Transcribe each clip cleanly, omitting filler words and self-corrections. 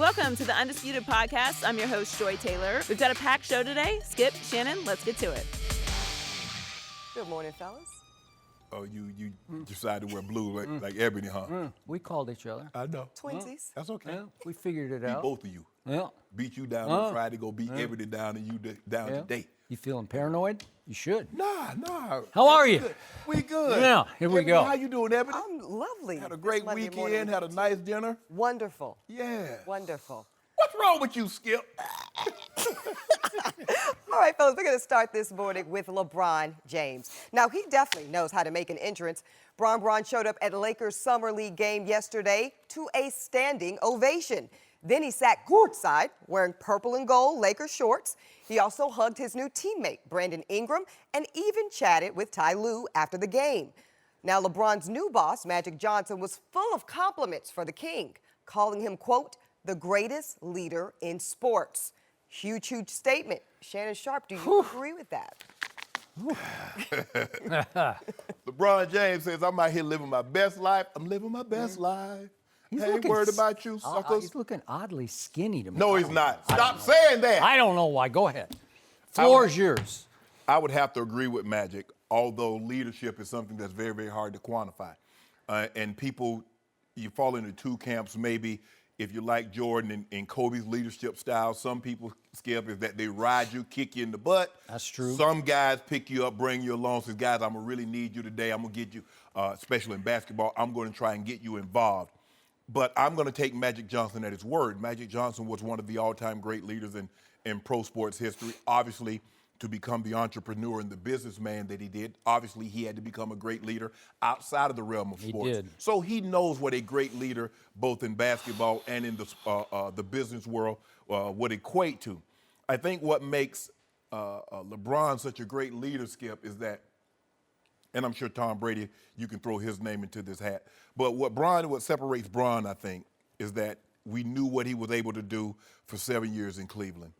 Welcome to the Undisputed Podcast. I'm your host, Joy Taylor. We've got a packed show today. Skip, Shannon, let's get to it. Good morning, fellas. Oh, you decided to wear blue like Ebony, huh? We called each other. I know. Twinsies. That's okay. Yeah, we figured it Beat out. both of you. Yeah. Beat you down on Friday, go beat Ebony down and you down today. You feeling paranoid? You should. Nah. How are you? Good. We good. Yeah, here we Ebony, go. How you doing, Ebony? I'm lovely. Had a great Monday weekend, morning. had a nice dinner. Wonderful. Yeah. Wonderful. What's wrong with you, Skip? All right, fellas, we're going to start this morning with LeBron James. Now, he definitely knows how to make an entrance. Bron showed up at Lakers Summer League game yesterday to a standing ovation. Then he sat courtside wearing purple and gold Lakers shorts. He also hugged his new teammate, Brandon Ingram, and even chatted with Ty Lue after the game. Now, LeBron's new boss, Magic Johnson, was full of compliments for the king, calling him, quote, the greatest leader in sports. Huge statement. Shannon Sharpe, do you agree with that? LeBron James says, I'm out here living my best life. I'm living my best life. Ain't worried about you, suckers. He's looking oddly skinny to me. No, he's not. Stop saying that. I don't know why. Go ahead. Floor is yours. I would have to agree with Magic, although leadership is something that's very, very hard to quantify. And people, you fall into two camps maybe. If you like Jordan and Kobe's leadership style, some people, Skip, is that they ride you, kick you in the butt. That's true. Some guys pick you up, bring you along, says, guys, I'm going to really need you today. I'm going to get you, especially in basketball, I'm going to try and get you involved. But I'm going to take Magic Johnson at his word. Magic Johnson was one of the all-time great leaders in pro sports history. Obviously, to become the entrepreneur and the businessman that he did, obviously he had to become a great leader outside of the realm of sports. He did. So he knows what a great leader, both in basketball and in the business world, would equate to. I think what makes LeBron such a great leader, Skip, is that, and I'm sure Tom Brady, you can throw his name into this hat, but what separates Bron, I think, is that we knew what he was able to do for 7 years in Cleveland.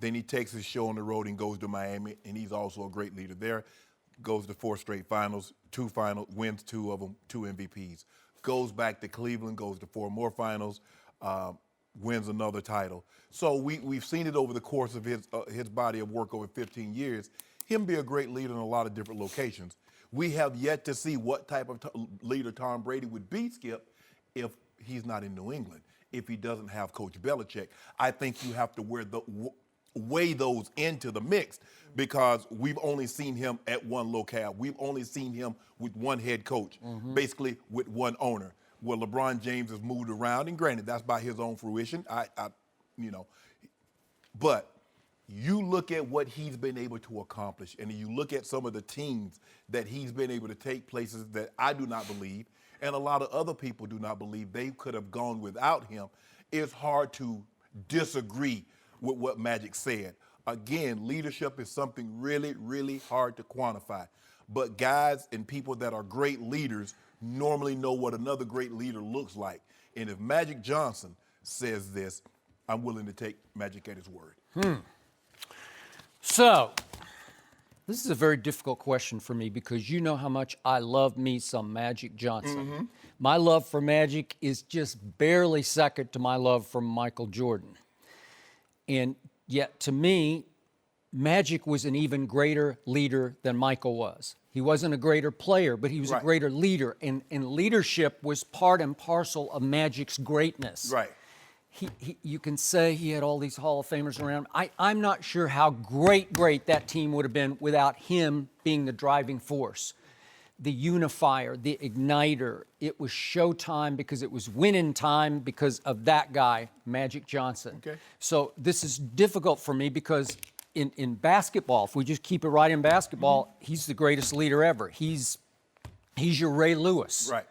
Then he takes his show on the road and goes to Miami, and he's also a great leader there. Goes to 4 straight finals, wins 2 of them, 2 MVPs. Goes back to Cleveland, goes to 4 more finals, wins another title. So we've seen it over the course of his body of work over 15 years, him be a great leader in a lot of different locations. We have yet to see what type of leader Tom Brady would be, Skip, if he's not in New England, if he doesn't have Coach Belichick. I think you have to weigh those into the mix because we've only seen him at one locale. We've only seen him with one head coach, basically with one owner. Where LeBron James has moved around, and granted, that's by his own fruition. But you look at what he's been able to accomplish, and you look at some of the teams that he's been able to take places that I do not believe, and a lot of other people do not believe they could have gone without him. It's hard to disagree with what Magic said. Again, leadership is something really, really hard to quantify. But guys and people that are great leaders normally know what another great leader looks like. And if Magic Johnson says this, I'm willing to take Magic at his word. So, this is a very difficult question for me because you know how much I love me some Magic Johnson. My love for Magic is just barely second to my love for Michael Jordan. And yet, to me, Magic was an even greater leader than Michael was. He wasn't a greater player, but he was a greater leader. And leadership was part and parcel of Magic's greatness. Right. You can say he had all these Hall of Famers around. I'm not sure how great that team would have been without him being the driving force, the unifier, the igniter. It was showtime because it was winning time because of that guy, Magic Johnson. Okay. So this is difficult for me because in basketball, if we just keep it right in basketball, he's the greatest leader ever. He's your Ray Lewis. Right.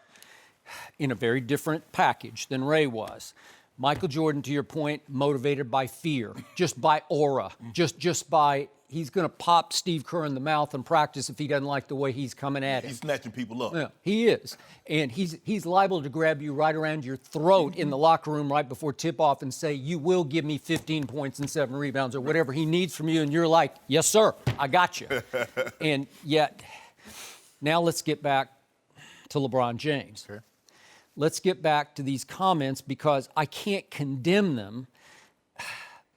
In a very different package than Ray was. Michael Jordan, to your point, motivated by fear, just by aura, just by he's going to pop Steve Kerr in the mouth in practice if he doesn't like the way he's coming at him. He's snatching people up. Yeah, he is. And he's liable to grab you right around your throat in the locker room right before tip-off and say, you will give me 15 points and 7 rebounds or whatever he needs from you. And you're like, yes, sir, I got you. And yet, now let's get back to LeBron James. Okay. let's get back to these comments because I can't condemn them,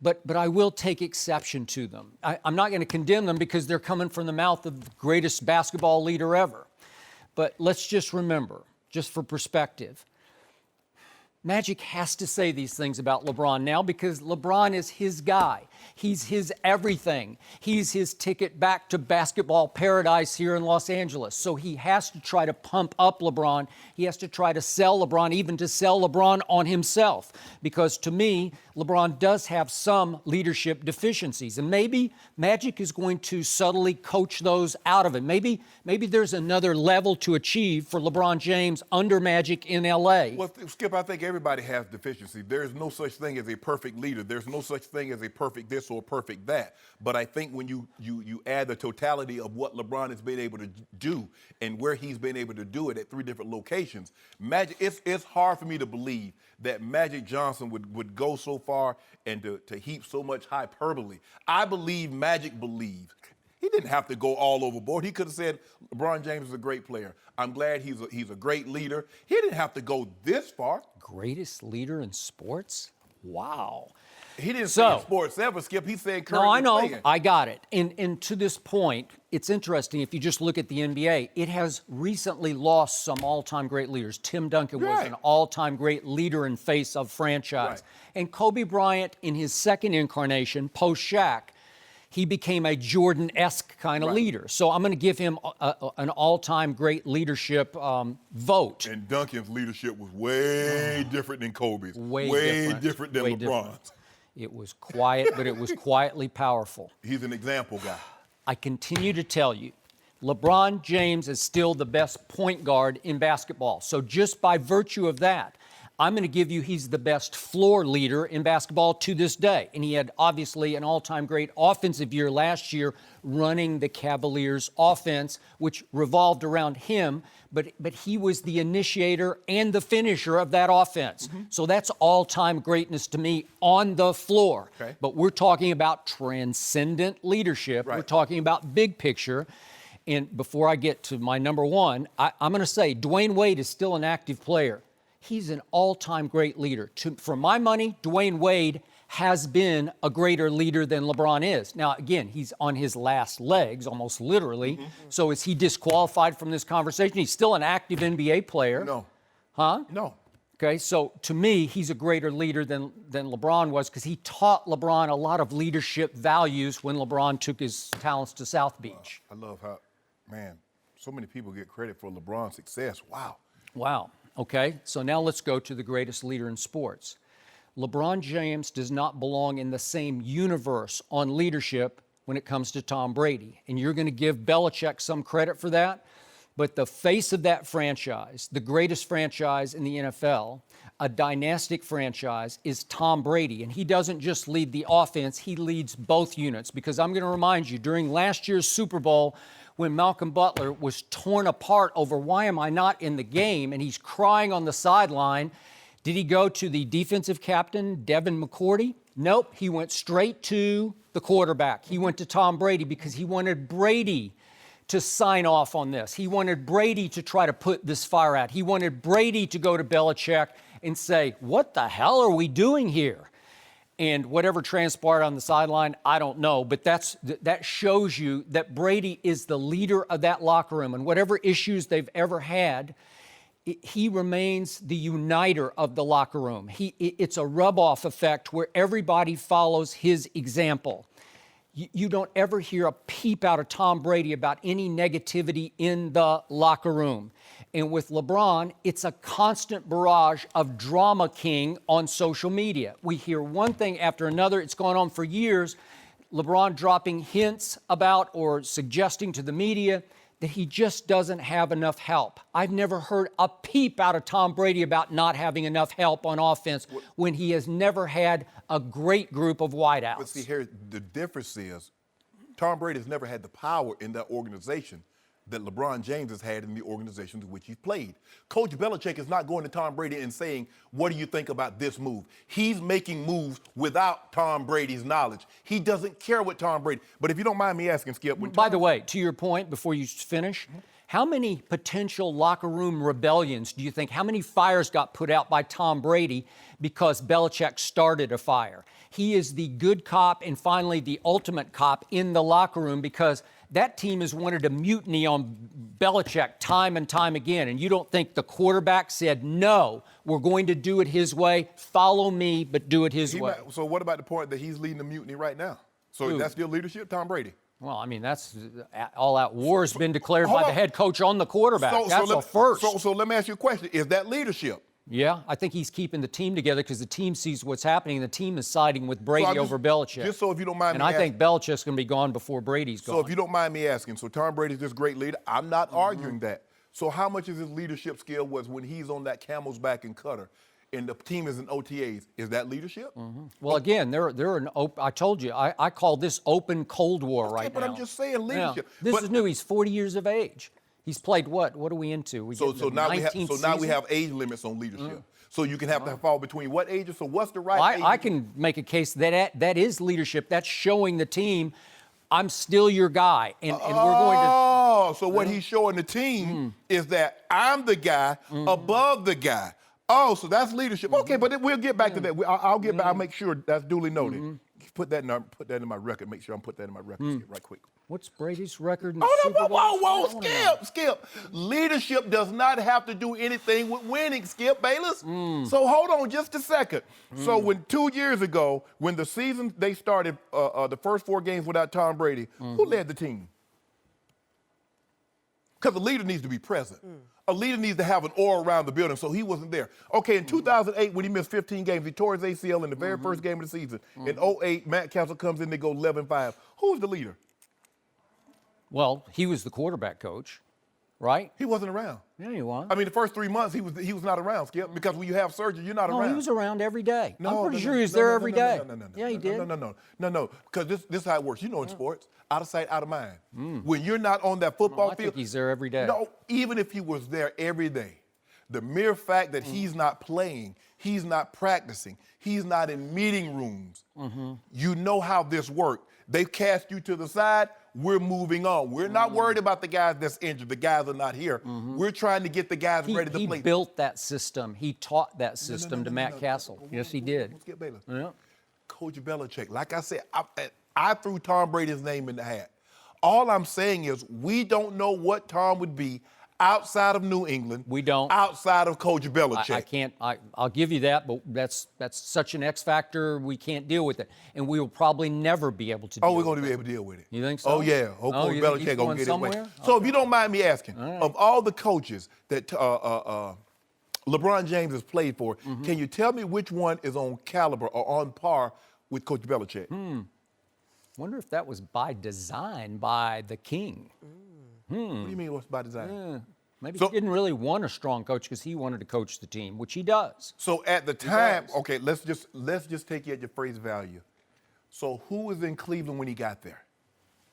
but I will take exception to them. I'm not going to condemn them because they're coming from the mouth of the greatest basketball leader ever. But let's just remember, just for perspective, Magic has to say these things about LeBron now because LeBron is his guy. He's his everything. He's his ticket back to basketball paradise here in Los Angeles. So he has to try to pump up LeBron. He has to try to sell LeBron, even to sell LeBron on himself. Because to me, LeBron does have some leadership deficiencies. And maybe Magic is going to subtly coach those out of him. Maybe there's another level to achieve for LeBron James under Magic in L.A. Well, Skip, I think everybody has deficiency. There's no such thing as a perfect leader. There's no such thing as a perfect this or perfect that. But I think when you add the totality of what LeBron has been able to do and where he's been able to do it at 3 different locations, Magic, it's hard for me to believe that Magic Johnson would go so far and to heap so much hyperbole. I believe Magic believes. He didn't have to go all overboard. He could have said, LeBron James is a great player. I'm glad he's a great leader. He didn't have to go this far. Greatest leader in sports? Wow. He didn't say sports ever, Skip. He said currently No, I know. playing. I got it. And to this point, it's interesting. If you just look at the NBA, it has recently lost some all-time great leaders. Tim Duncan was an all-time great leader and face of franchise. Right. And Kobe Bryant, in his second incarnation, post-Shaq, he became a Jordan-esque kind of leader. So I'm going to give him an all-time great leadership vote. And Duncan's leadership was way different than Kobe's. Way different than LeBron's. It was quiet, but it was quietly powerful. He's an example guy. I continue to tell you, LeBron James is still the best point guard in basketball. So just by virtue of that, I'm going to give you he's the best floor leader in basketball to this day. And he had obviously an all-time great offensive year last year running the Cavaliers' offense, which revolved around him. But he was the initiator and the finisher of that offense. So that's all-time greatness to me on the floor. Okay. But we're talking about transcendent leadership. Right. We're talking about big picture. And before I get to my number one, I'm going to say Dwayne Wade is still an active player. He's an all-time great leader. For my money, Dwayne Wade has been a greater leader than LeBron is. Now, again, he's on his last legs, almost literally. So is he disqualified from this conversation? He's still an active NBA player. No. Huh? No. Okay, so to me, he's a greater leader than LeBron was because he taught LeBron a lot of leadership values when LeBron took his talents to South Beach. I love how, man, so many people get credit for LeBron's success. Wow. Wow. Okay, so now let's go to the greatest leader in sports. LeBron James does not belong in the same universe on leadership when it comes to Tom Brady. And you're going to give Belichick some credit for that. But the face of that franchise, the greatest franchise in the NFL, a dynastic franchise, is Tom Brady. And he doesn't just lead the offense, he leads both units. Because I'm going to remind you, during last year's Super Bowl, when Malcolm Butler was torn apart over why am I not in the game, and he's crying on the sideline, did he go to the defensive captain, Devin McCourty? Nope, he went straight to the quarterback. He went to Tom Brady because he wanted Brady to sign off on this. He wanted Brady to try to put this fire out. He wanted Brady to go to Belichick and say, what the hell are we doing here? And whatever transpired on the sideline, I don't know. But that shows you that Brady is the leader of that locker room. And whatever issues they've ever had, he remains the uniter of the locker room. It's a rub-off effect where everybody follows his example. You don't ever hear a peep out of Tom Brady about any negativity in the locker room. And with LeBron, it's a constant barrage of drama king on social media. We hear one thing after another. It's gone on for years. LeBron dropping hints about or suggesting to the media that he just doesn't have enough help. I've never heard a peep out of Tom Brady about not having enough help on offense when he has never had a great group of wideouts. But see, here, the difference is Tom Brady has never had the power in that organization that LeBron James has had in the organizations in which he's played. Coach Belichick is not going to Tom Brady and saying, what do you think about this move? He's making moves without Tom Brady's knowledge. He doesn't care what Tom Brady, but if you don't mind me asking, Skip. By the way, to your point, before you finish, How many potential locker room rebellions do you think, how many fires got put out by Tom Brady because Belichick started a fire? He is the good cop and finally the ultimate cop in the locker room because that team has wanted to mutiny on Belichick time and time again. And you don't think the quarterback said, no, we're going to do it his way, follow me, but do it his way. So what about the point that he's leading the mutiny right now? So Who? that's still leadership, Tom Brady? Well, I mean, that's all-out war has been declared by the head coach on the quarterback. That's a first. So let me ask you a question. Is that leadership? Yeah, I think he's keeping the team together because the team sees what's happening and the team is siding with Brady over Belichick. Just so if you don't mind and me I think Belichick's going to be gone before Brady's gone. So if you don't mind me asking, so Tom Brady's this great leader. I'm not arguing that. So how much of his leadership skill was when he's on that camel's back in Qatar and the team is in OTAs? Is that leadership? Well, again, they're an I told you, I call this open Cold War right but now. I'm just saying leadership. This is new. He's 40 years of age. He's played what? What are we into? So now we have age limits on leadership. So you can have to fall between what ages? So what's the right age? I can make a case that is leadership. That's showing the team, I'm still your guy, and we're going to. Oh, so what he's showing the team is that I'm the guy above the guy. Oh, so that's leadership. Okay, but we'll get back to that. I'll get back. I'll make sure that's duly noted. Put that in my record. Make sure I'm put that in my record right quick. What's Brady's record? Whoa, Skip. Leadership does not have to do anything with winning, Skip Bayless. So hold on just a second. So when 2 years ago, when the season they started the first 4 games without Tom Brady, who led the team? Because the leader needs to be present. A leader needs to have an aura around the building, so he wasn't there. Okay, in 2008, when he missed 15 games, he tore his ACL in the very first game of the season. In 2008, Matt Castle comes in, they go 11-5. Who was the leader? Well, he was the quarterback coach, right? He wasn't around. Yeah, he was. I mean, the first 3 months, he was not around, Skip, because when you have surgery, you're not around. No, he was around every day. No, I'm pretty sure he was there every day. No. Yeah, he did. No, because this is how it works. You know in sports, out of sight, out of mind. When you're not on that football I field. think he's there every day. No, even if he was there every day, the mere fact that he's not playing, he's not practicing, he's not in meeting rooms, you know how this works. They've cast you to the side. We're moving on. We're not worried about the guys that's injured. The guys are not here. We're trying to get the guys ready to play. He built that system. He taught that system to Matt Castle. Yes, he did. Skip Bayless. Yeah. Coach Belichick. Like I said, I threw Tom Brady's name in the hat. All I'm saying is we don't know what Tom would be outside of New England. We don't. Outside of Coach Belichick. I can't. I'll give you that, but that's such an X factor. We can't deal with it, and we will probably never be able to. We're going to be able to deal with it. You think so? Oh yeah. Coach Belichick going to get it away. Okay. So if you don't mind me asking, of all the coaches that LeBron James has played for, can you tell me which one is on caliber or on par with Coach Belichick? Wonder if that was by design by the king. What do you mean what's by design? Maybe he didn't really want a strong coach because he wanted to coach the team, which he does. So at the time, okay, let's just take you at your phrase value. So who was in Cleveland when he got there?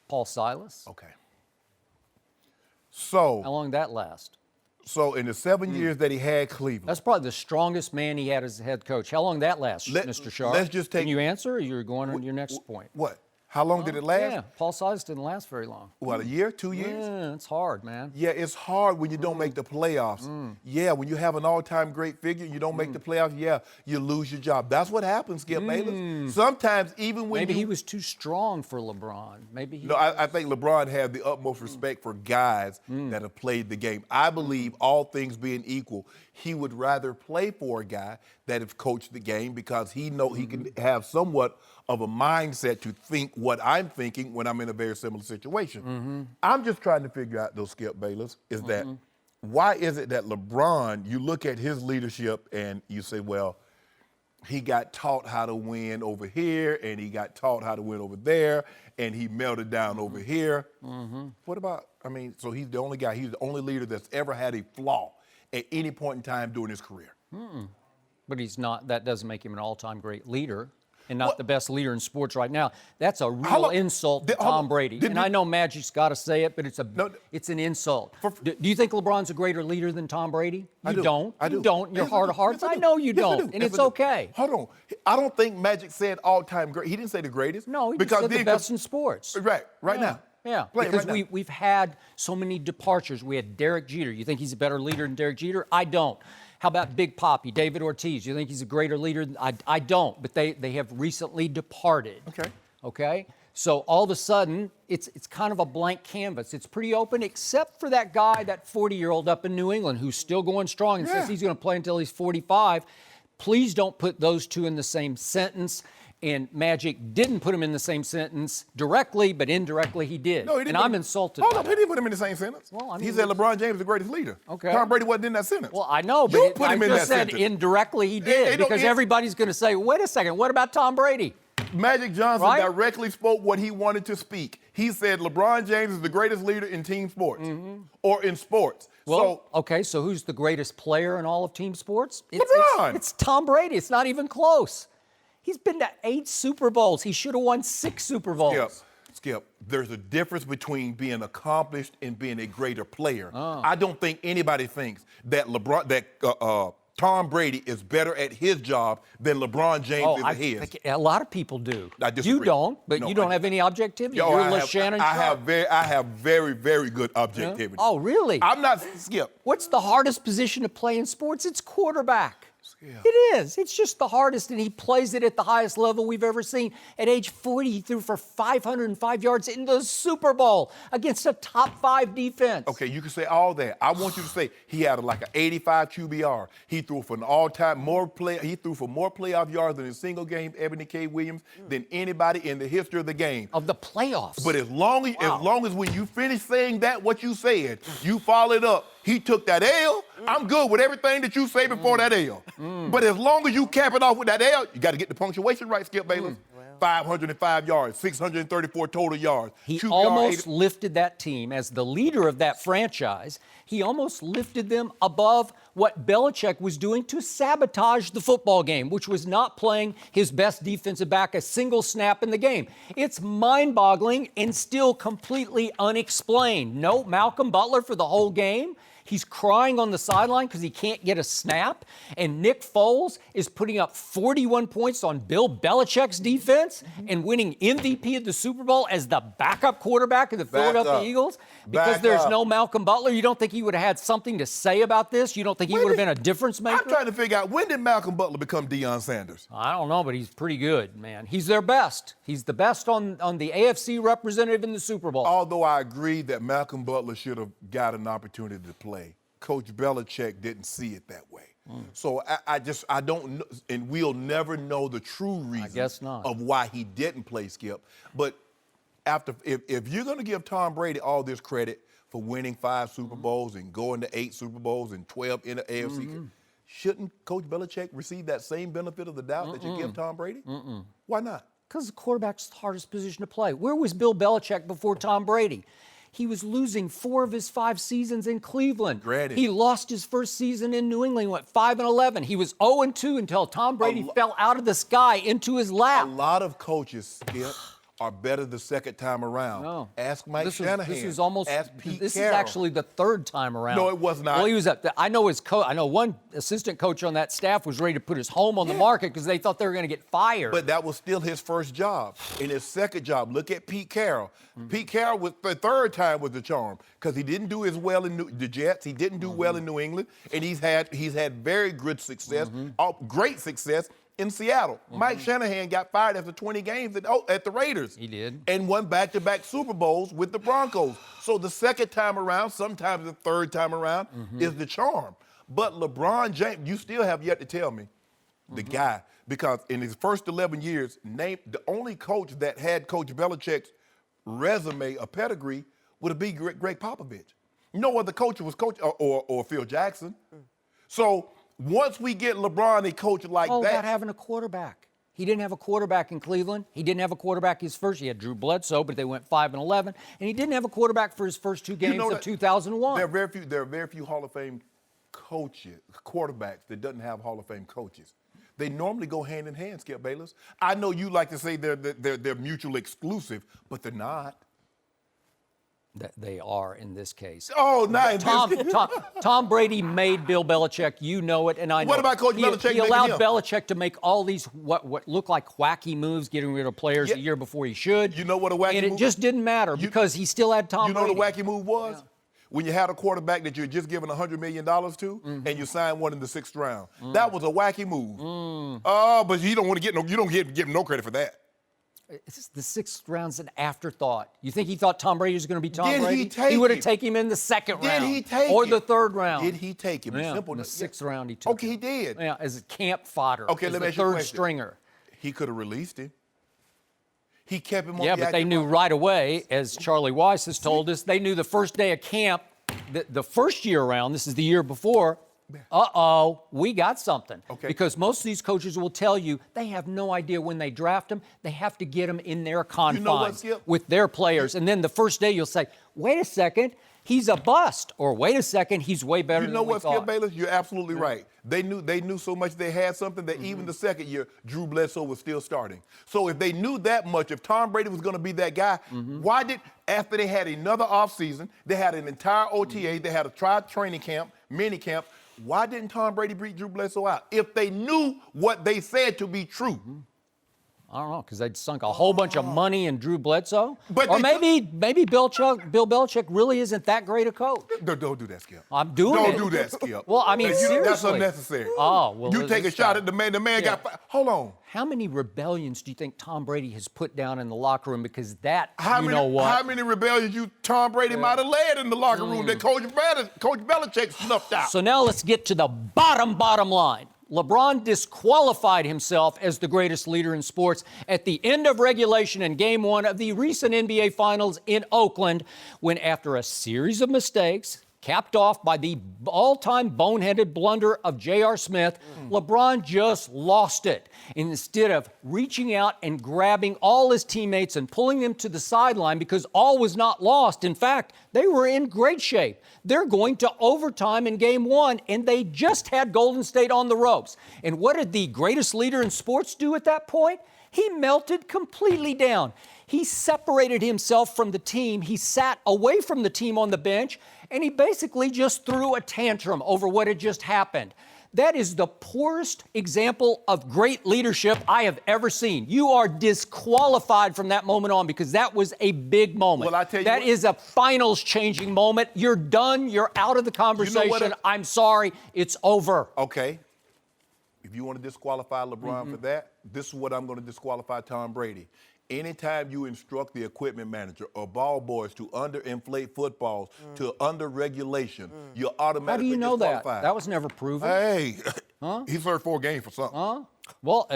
Paul Silas. Okay. So How long did that last? So in the 7 years that he had Cleveland. That's probably the strongest man he had as a head coach. How long did that last, Mr. Sharpe? Let's just take. Can you answer, or you're going on to your next point? What? How long did it last? Yeah, Paul Silas didn't last very long. What, a year, 2 years? Yeah, it's hard, man. Yeah, it's hard when you don't make the playoffs. Yeah, when you have an all-time great figure, you don't make the playoffs, yeah, you lose your job. That's what happens, Skip Bayless. Sometimes even when Maybe he was too strong for LeBron. Maybe he No, I think LeBron had the utmost respect for guys that have played the game. I believe, all things being equal, he would rather play for a guy that have coached the game because he know he can have somewhat of a mindset to think what I'm thinking when I'm in a very similar situation. I'm just trying to figure out, though, Skip Bayless, is that why is it that LeBron, you look at his leadership and you say, well, he got taught how to win over here and he got taught how to win over there and he melted down over here. What about, I mean, so he's the only guy, he's the only leader that's ever had a flaw at any point in time during his career. But he's not. That doesn't make him an all-time great leader and not the best leader in sports right now. That's a real insult to Tom Brady. And I know Magic's got to say it, but it's an insult. Do you think LeBron's a greater leader than Tom Brady? You don't. You don't in your heart of hearts. I know you don't, and it's okay. Hold on. I don't think Magic said all-time great. He didn't say the greatest. No, he just said the best in sports. Right now. Yeah, Play it because right now. we've had so many departures. We had Derek Jeter. You think he's a better leader than Derek Jeter? I don't. How about Big Papi, David Ortiz? You think he's a greater leader? I don't, but they have recently departed. Okay? So all of a sudden, it's kind of a blank canvas. It's pretty open, except for that guy, that 40-year-old up in New England who's still going strong and says he's going to play until he's 45. Please don't put those two in the same sentence. And Magic didn't put him in the same sentence directly, but indirectly he did. No, he didn't. And I'm insulted. Hold up, he didn't put him in the same sentence. Well, I mean, he said LeBron James is the greatest leader. Okay. Tom Brady wasn't in that sentence. Well, I know, You but put him I in just that said sentence. indirectly he did, because everybody's going to say, wait a second, what about Tom Brady? Magic Johnson Right? directly spoke what he wanted to speak. He said LeBron James is the greatest leader in team sports or in sports. Well, okay, so who's the greatest player in all of team sports? LeBron. It's Tom Brady. It's not even close. He's been to 8 Super Bowls. He should have won 6 Super Bowls. Skip, there's a difference between being accomplished and being a greater player. I don't think anybody thinks that Tom Brady is better at his job than LeBron James is at his. Think a lot of people do. I disagree. You don't, but No, you don't I have any objectivity. Yo, You're Shannon Sharpe. I have very, very good objectivity. Oh, really? I'm not, Skip. What's the hardest position to play in sports? It's quarterback. Skip. It is. It's just the hardest, and he plays it at the highest level we've ever seen. At age 40, he threw for 505 yards in the Super Bowl against a top 5 defense. Okay, you can say all that. I want you to say he had like an 85 QBR. He threw for an all-time he threw for more playoff yards in a single game, Ebony K. Williams, than anybody in the history of the game. Of the playoffs. But as long as when you finish saying that, what you said, you follow it up. He took that L. I'm good with everything that you say before that L. But as long as you cap it off with that L, you got to get the punctuation right, Skip Bayless. 505 yards, 634 total yards. He QBR almost lifted that team as the leader of that franchise. He almost lifted them above what Belichick was doing to sabotage the football game, which was not playing his best defensive back a single snap in the game. It's mind-boggling and still completely unexplained. No Malcolm Butler for the whole game. He's crying on the sideline because he can't get a snap. And Nick Foles is putting up 41 points on Bill Belichick's defense and winning MVP of the Super Bowl as the backup quarterback of the Philadelphia Eagles. Because there's no Malcolm Butler, you don't think he would have had something to say about this? You don't think he would have been a difference maker? I'm trying to figure out, when did Malcolm Butler become Deion Sanders? I don't know, but he's pretty good, man. He's their best. He's the best on the AFC representative in the Super Bowl. Although I agree that Malcolm Butler should have got an opportunity to play, Coach Belichick didn't see it that way. So I don't know, and we'll never know the true reason of why he didn't play, Skip. But if you're going to give Tom Brady all this credit for winning 5 Super Bowls and going to 8 Super Bowls and 12 in the AFC, shouldn't Coach Belichick receive that same benefit of the doubt that you give Tom Brady? Why not? Because the quarterback's the hardest position to play. Where was Bill Belichick before Tom Brady? He was losing 4 of his 5 seasons in Cleveland. Granted. He lost his first season in New England. He went 5-11. He was 0-2 until Tom Brady fell out of the sky into his lap. A lot of coaches, Skip, are better the second time around. No. Ask Mike Shanahan. This is almost. Ask Pete This Carroll. is actually the 3rd time around. No, it was not. Well, he was up. I know his coach. I know one assistant coach on that staff was ready to put his home on the market because they thought they were going to get fired. But that was still his first job. In his second job, look at Pete Carroll. Pete Carroll was the 3rd time was the charm because he didn't do as well in the Jets. He didn't do well in New England, and he's had very good success, great success in Seattle. Mike Shanahan got fired after 20 games at the Raiders. He did. And won back-to-back Super Bowls with the Broncos. So the second time around, sometimes the 3rd time around, is the charm. But LeBron James, you still have yet to tell me the guy, because in his first 11 years, the only coach that had Coach Belichick's resume, a pedigree, would be Greg Popovich. No other coach was or Phil Jackson. So once we get LeBron a coach like that. About having a quarterback. He didn't have a quarterback in Cleveland. He didn't have a quarterback his first. He had Drew Bledsoe, but they went 5-11. And he didn't have a quarterback for his first 2 games of 2001. There are very few Hall of Fame quarterbacks that doesn't have Hall of Fame coaches. They normally go hand in hand, Skip Bayless. I know you like to say they're mutually exclusive, but they're not. that they are in this case. Oh, nice. Tom Brady made Bill Belichick. You know it, and I know. What about Coach Belichick? He allowed making him? Belichick to make all these what look like wacky moves, getting rid of players a year before he should. You know what a wacky and it move? just didn't matter because he still had Tom Brady. You know what the wacky move was? Yeah. When you had a quarterback that you're just giving $100 million to, and you signed one in the 6th round. That was a wacky move. Oh, but you don't want to get give him no credit for that. The 6th round's an afterthought. You think he thought Tom Brady was going to be Tom Brady? He would have taken him in the 2nd round. Did he take or him? the 3rd round. Did he take him? Yeah, Simple. in the 6th round he took Okay, him. he did. Yeah, as a camp fodder. Okay, as let the me ask you a 3rd question. stringer. He could have released him. He kept him on Yeah, the but they active knew roster. right away, as Charlie Weiss has told us, they knew the first day of camp, the first year around, this is the year before, we got something. Okay. Because most of these coaches will tell you they have no idea when they draft them. They have to get them in their confines what, Skip? with their players. And then the first day you'll say, wait a second, he's a bust. Or wait a second, he's way better You than know we what, thought. Skip Bayless? You're absolutely right. They knew so much they had something that even the 2nd year, Drew Bledsoe was still starting. So if they knew that much, if Tom Brady was going to be that guy, why did, after they had another offseason, they had an entire OTA, they had a training camp, mini camp, why didn't Tom Brady beat Drew Bledsoe out? If they knew what they said to be true. I don't know, because they'd sunk a whole bunch of money in Drew Bledsoe. But or maybe Bill Belichick really isn't that great a coach. Don't do that, Skip. I'm doing it. Don't do that, Skip. Well, I mean, seriously. That's unnecessary. Oh, well, you take a shot at the man. The man got fired. Hold on. How many rebellions do you think Tom Brady has put down in the locker room? Because that, How many rebellions Tom Brady might have led in the locker room that Coach Belichick snuffed out? So now let's get to the bottom line. LeBron disqualified himself as the greatest leader in sports at the end of regulation in Game 1 of the recent NBA Finals in Oakland when, after a series of mistakes, capped off by the all-time boneheaded blunder of J.R. Smith, LeBron just lost it. Instead of reaching out and grabbing all his teammates and pulling them to the sideline because all was not lost. In fact, they were in great shape. They're going to overtime in Game 1, and they just had Golden State on the ropes. And what did the greatest leader in sports do at that point? He melted completely down. He separated himself from the team. He sat away from the team on the bench, and he basically just threw a tantrum over what had just happened. That is the poorest example of great leadership I have ever seen. You are disqualified from that moment on because that was a big moment. Well, I tell you that what, is a finals-changing moment. You're done. You're out of the conversation. I'm sorry. It's over. Okay. If you want to disqualify LeBron for that, this is what I'm going to disqualify Tom Brady. Anytime you instruct the equipment manager or ball boys to underinflate footballs to under regulation, you're automatically How do you know disqualified. that? That was never proven. Hey, he served 4 games for something. Well,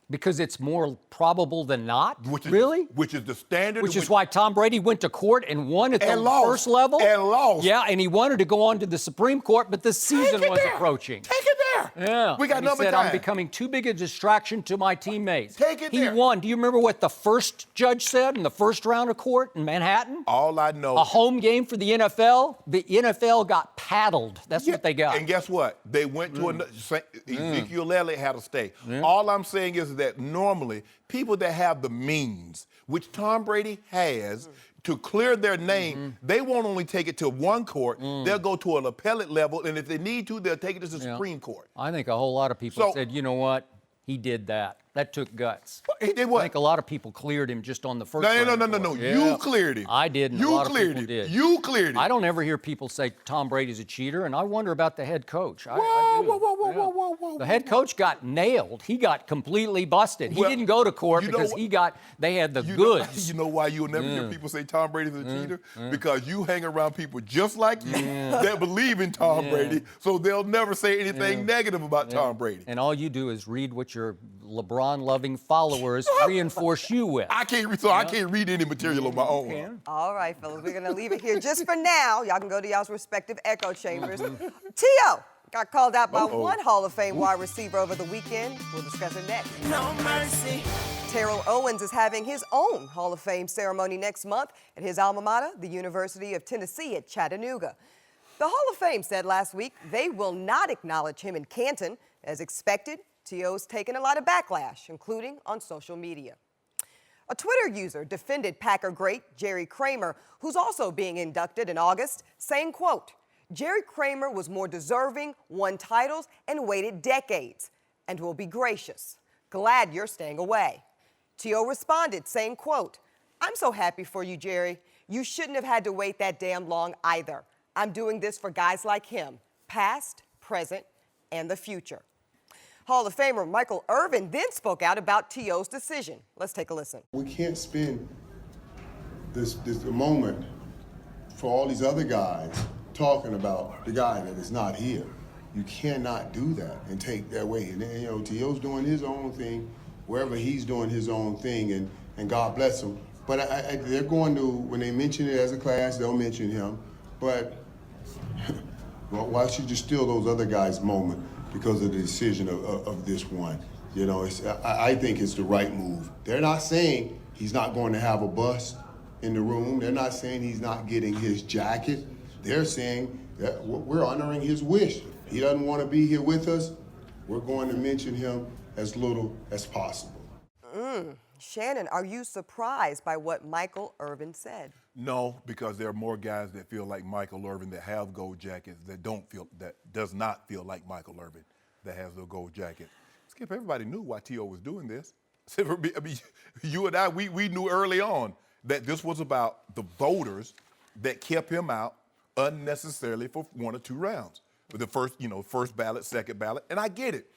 because it's more probable than not. Which is, really? Which is the standard. Which is why Tom Brady went to court and won at the first level. And lost. Yeah, and he wanted to go on to the Supreme Court, but the season was approaching. Take it there. Yeah. We got and number he said, time. I'm becoming too big a distraction to my teammates. Take it he there. won. Do you remember what the first judge said in the first round of court in Manhattan? All I know. A home game for the NFL. The NFL got paddled. That's what they got. And guess what? They went to another. Ezekiel Elliott had to stay. All I'm saying is that normally people that have the means, which Tom Brady has, to clear their name, they won't only take it to one court, they'll go to an appellate level, and if they need to, they'll take it to the Supreme Court. I think a whole lot of people said, you know what? He did that. That took guts. He did what? I think a lot of people cleared him just on the first No. round. Yeah. You cleared him. I didn't. You a lot cleared of people him. did. You cleared him. I don't ever hear people say Tom Brady's a cheater, and I wonder about the head coach. I do. Whoa. The head coach got nailed. He got completely busted. He didn't go to court because they had the goods. You know why you'll never hear people say Tom Brady's a cheater? Because you hang around people just like you that believe in Tom Brady, so they'll never say anything negative about Tom Brady. And all you do is read what your LeBron-loving followers reinforce you with. I can't read any material on my own. All right, fellas, we're going to leave it here just for now. Y'all can go to y'all's respective echo chambers. T.O. got called out by one Hall of Fame wide receiver over the weekend. We'll discuss it next. No mercy. Terrell Owens is having his own Hall of Fame ceremony next month at his alma mater, the University of Tennessee at Chattanooga. The Hall of Fame said last week they will not acknowledge him in Canton. As expected, T.O.'s taken a lot of backlash, including on social media. A Twitter user defended Packer great Jerry Kramer, who's also being inducted in August, saying, quote, Jerry Kramer was more deserving, won titles, and waited decades, and will be gracious. Glad you're staying away. T.O. responded, saying, quote, I'm so happy for you, Jerry. You shouldn't have had to wait that damn long either. I'm doing this for guys like him, past, present, and the future. Hall of Famer Michael Irvin then spoke out about T.O.'s decision. Let's take a listen. We can't spend this moment for all these other guys talking about the guy that is not here. You cannot do that and take that away. And you know, T.O.'s doing his own thing, wherever he's doing his own thing, and God bless him. But they're going to, when they mention it as a class, they'll mention him. But well, why should you steal those other guys' moment because of the decision of this one? You know, I think it's the right move. They're not saying he's not going to have a bus in the room. They're not saying he's not getting his jacket. They're saying that we're honoring his wish. He doesn't want to be here with us. We're going to mention him as little as possible. Shannon, are you surprised by what Michael Irvin said? No, because there are more guys that feel like Michael Irvin that have gold jackets that does not feel like Michael Irvin that has the gold jacket. Skip, everybody knew why T.O. was doing this. I mean, you and I, we knew early on that this was about the voters that kept him out unnecessarily for 1 or 2 rounds. With the first ballot, second ballot, and I get it.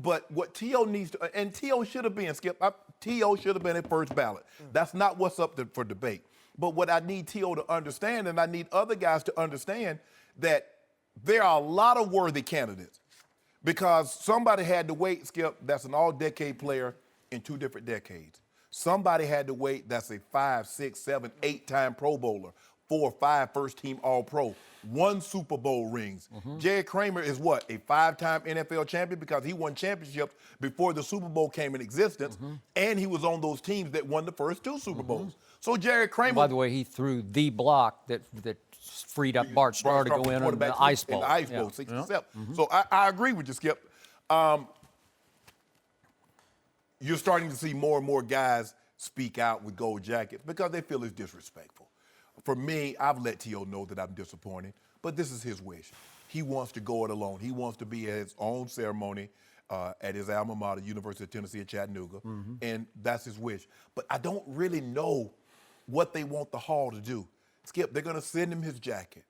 But what T.O. needs to, and T.O. should have been, Skip, T.O. should have been at first ballot. That's not what's up for debate. But what I need T.O. to understand, and I need other guys to understand, that there are a lot of worthy candidates because somebody had to wait, Skip, that's an all-decade player in 2 different decades. Somebody had to wait, that's a 5, 6, 7, 8-time Pro Bowler, 4 or 5 first-team All-Pro, 1 Super Bowl rings. Jerry Kramer is what, a 5-time NFL champion because he won championships before the Super Bowl came in existence, and he was on those teams that won the first 2 Super Bowls. So Jerry Kramer. By the way, he threw the block that freed up Bart Starr to go in on the ice bowl. In the ice bowl, 67. So I agree with you, Skip. You're starting to see more and more guys speak out with gold jackets because they feel it's disrespectful. For me, I've let T.O. know that I'm disappointed, but this is his wish. He wants to go it alone. He wants to be at his own ceremony at his alma mater, University of Tennessee at Chattanooga, and that's his wish. But I don't really know what they want the Hall to do. Skip, they're going to send him his jacket.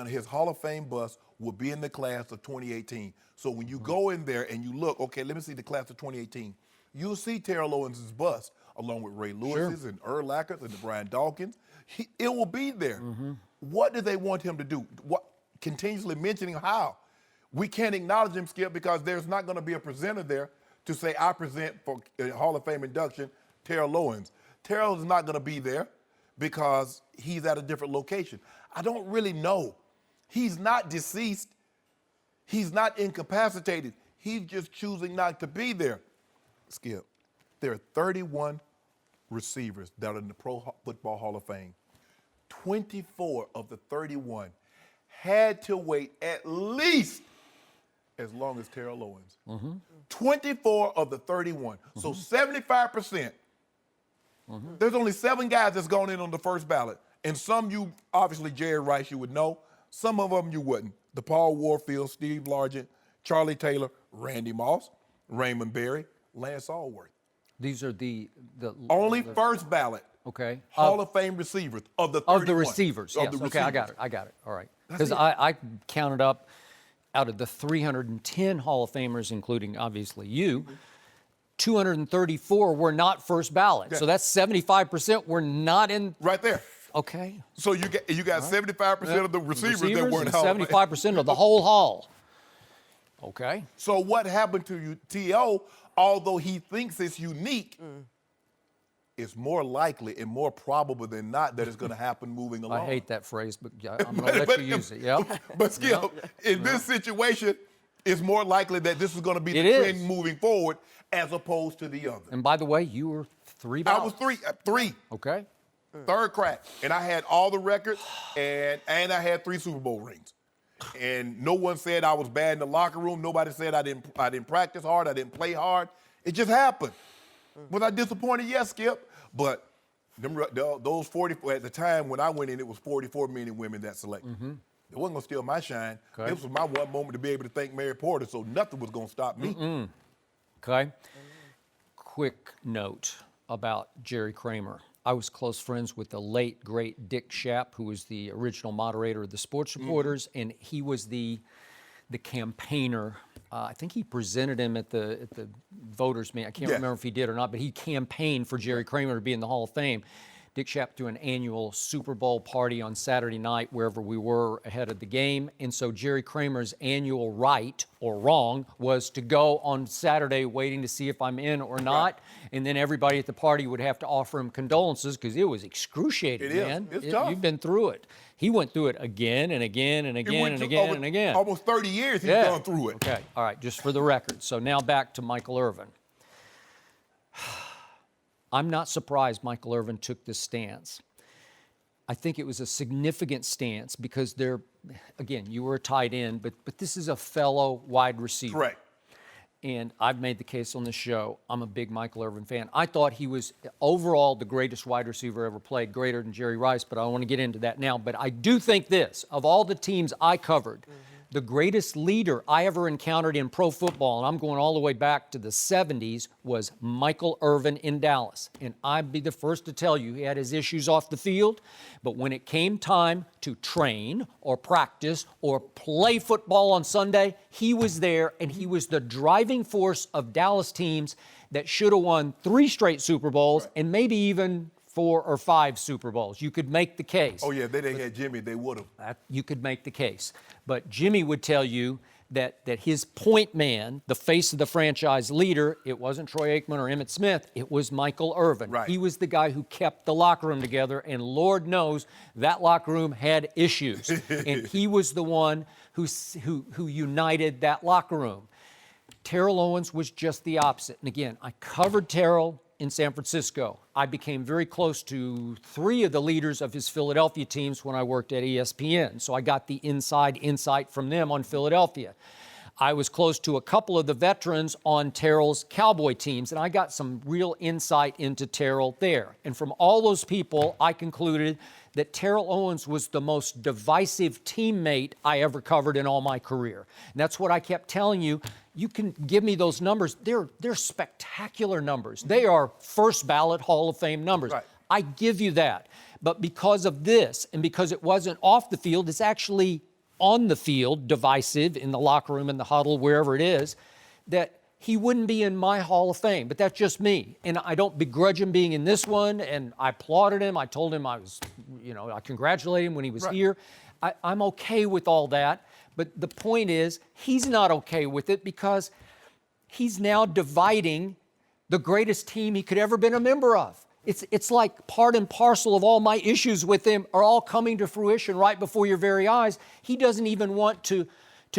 His Hall of Fame bus will be in the class of 2018. So when you go in there and you look, okay, let me see the class of 2018, you'll see Terrell Owens' bus along with Ray Lewis's and Urlacher's and the Brian Dawkins. It will be there. What do they want him to do? Continuously mentioning how? We can't acknowledge him, Skip, because there's not going to be a presenter there to say, I present for Hall of Fame induction, Terrell Owens. Terrell is not going to be there because he's at a different location. I don't really know. He's not deceased. He's not incapacitated. He's just choosing not to be there. Skip, there are 31 receivers that are in the Pro Football Hall of Fame. 24 of the 31 had to wait at least as long as Terrell Owens. 24 of the 31. So 75%. There's only 7 guys that's gone in on the first ballot. And some you, obviously Jerry Rice, you would know. Some of them you wouldn't. DePaul Warfield, Steve Largent, Charlie Taylor, Randy Moss, Raymond Berry, Lance Allworth. These are the only first ballot. Okay. Hall of Fame receivers of the 31. Of the receivers, yes. Okay, I got it. All right. Because I counted up out of the 310 Hall of Famers, including obviously you, 234 were not first ballot. Okay. So that's 75% were not in. Right there. Okay. So you got 75% of the receivers that weren't Hall of Fame. 75% of the whole Hall. Okay. So what happened to you, T.O., although he thinks it's unique, it's more likely and more probable than not that it's going to happen moving along. I hate that phrase, but I'm going to let you use it. Yeah. But Skip, in this situation, it's more likely that this is going to be the trend moving forward as opposed to the other. And by the way, you were 3 ballots. I was three. Okay. Third crack. And I had all the records, and I had 3 Super Bowl rings. And no one said I was bad in the locker room. Nobody said I didn't practice hard. I didn't play hard. It just happened. Was I disappointed? Yes, Skip. But those 44, at the time when I went in, it was 44 men and women that selected. It wasn't going to steal my shine. Okay. This was my one moment to be able to thank Mary Porter, so nothing was going to stop me. Okay. Quick note about Jerry Kramer. I was close friends with the late, great Dick Schaap, who was the original moderator of the Sports Reporters, and he was the campaigner. I think he presented him at the voters' meeting. I can't remember if he did or not, but he campaigned for Jerry Kramer to be in the Hall of Fame. Dick Schaap threw an annual Super Bowl party on Saturday night wherever we were ahead of the game. And so Jerry Kramer's annual right or wrong was to go on Saturday waiting to see if I'm in or not. And then everybody at the party would have to offer him condolences because it was excruciating, man. It's tough. You've been through it. He went through it again and again and again and again and again. Almost 30 years he's gone through it. Okay, all right, just for the record. So now back to Michael Irvin. I'm not surprised Michael Irvin took this stance. I think it was a significant stance because again, you were a tight end, but this is a fellow wide receiver. Correct. And I've made the case on this show, I'm a big Michael Irvin fan. I thought he was overall the greatest wide receiver ever played, greater than Jerry Rice, but I don't want to get into that now. But I do think this, of all the teams I covered, the greatest leader I ever encountered in pro football, and I'm going all the way back to the 70s, was Michael Irvin in Dallas. And I'd be the first to tell you he had his issues off the field, but when it came time to train or practice or play football on Sunday, he was there, and he was the driving force of Dallas teams that should have won 3 straight Super Bowls and maybe even 4 or 5 Super Bowls. You could make the case. Oh, yeah, they had Jimmy, they would have. You could make the case. But Jimmy would tell you that his point man, the face of the franchise leader, it wasn't Troy Aikman or Emmitt Smith, it was Michael Irvin. Right. He was the guy who kept the locker room together, and Lord knows that locker room had issues. And he was the one who united that locker room. Terrell Owens was just the opposite. And again, I covered Terrell in San Francisco. I became very close to 3 of the leaders of his Philadelphia teams when I worked at ESPN. So I got the inside insight from them on Philadelphia. I was close to a couple of the veterans on Terrell's Cowboy teams, and I got some real insight into Terrell there. And from all those people, I concluded that Terrell Owens was the most divisive teammate I ever covered in all my career. And that's what I kept telling you. You can give me those numbers. They're spectacular numbers. They are first ballot Hall of Fame numbers. Right. I give you that. But because of this, and because it wasn't off the field, it's actually on the field, divisive, in the locker room, in the huddle, wherever it is, that he wouldn't be in my Hall of Fame. But that's just me. And I don't begrudge him being in this one, and I applauded him. I told him I congratulated him when he was here. I'm okay with all that. But the point is, he's not okay with it because he's now dividing the greatest team he could ever been a member of. It's like part and parcel of all my issues with him are all coming to fruition right before your very eyes. He doesn't even want to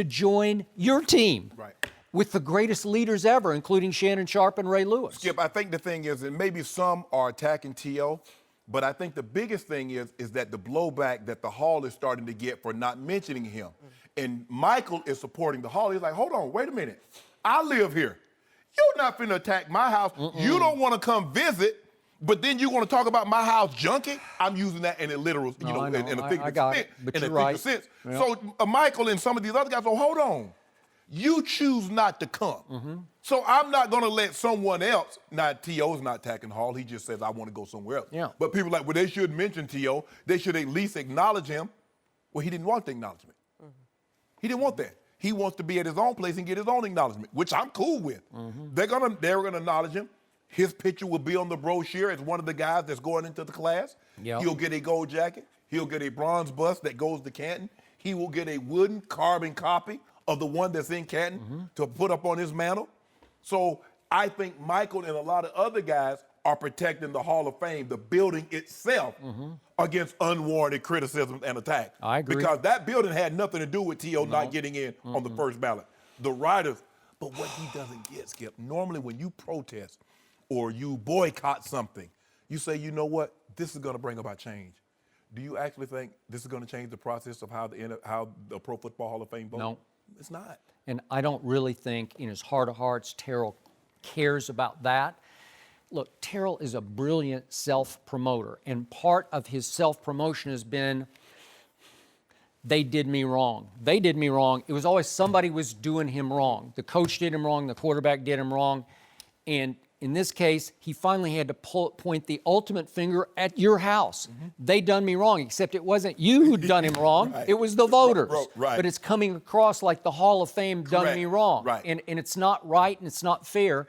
join your team with the greatest leaders ever, including Shannon Sharpe and Ray Lewis. Skip, I think the thing is, and maybe some are attacking T.O., but I think the biggest thing is that the blowback that the Hall is starting to get for not mentioning him. And Michael is supporting the Hall. He's like, hold on, wait a minute. I live here. You're not finna attack my house. You don't want to come visit, but then you want to talk about my house junking? I'm using that in a literal, in a figurative sense. Yeah. So Michael and some of these other guys go, hold on. You choose not to come. So I'm not going to let someone else, T.O.'s not attacking Hall. He just says, I want to go somewhere else. Yeah. But people are like, well, they should mention T.O. They should at least acknowledge him. Well, he didn't want the acknowledgement. He didn't want that. He wants to be at his own place and get his own acknowledgement, which I'm cool with. They're gonna acknowledge him. His picture will be on the brochure as one of the guys that's going into the class. Yep. He'll get a gold jacket. He'll get a bronze bust that goes to Canton. He will get a wooden carbon copy of the one that's in Canton to put up on his mantle. So I think Michael and a lot of other guys are protecting the Hall of Fame, the building itself, against unwarranted criticism and attack. I agree. Because that building had nothing to do with T.O. not getting in on the first ballot. The writers, but what he doesn't get, Skip, normally when you protest or you boycott something, you say, you know what, this is going to bring about change. Do you actually think this is going to change the process of how the Pro Football Hall of Fame votes? No. It's not. And I don't really think in his heart of hearts Terrell cares about that. look, Terrell is a brilliant self-promoter, and part of his self-promotion has been, they did me wrong. They did me wrong. It was always somebody was doing him wrong. The coach did him wrong. The quarterback did him wrong. And in this case, he finally had to point the ultimate finger at your house. They done me wrong, except it wasn't you who'd done him wrong. Right. It was the voters. Right. But it's coming across like the Hall of Fame done Correct. me wrong. Right. And it's not right and it's not fair.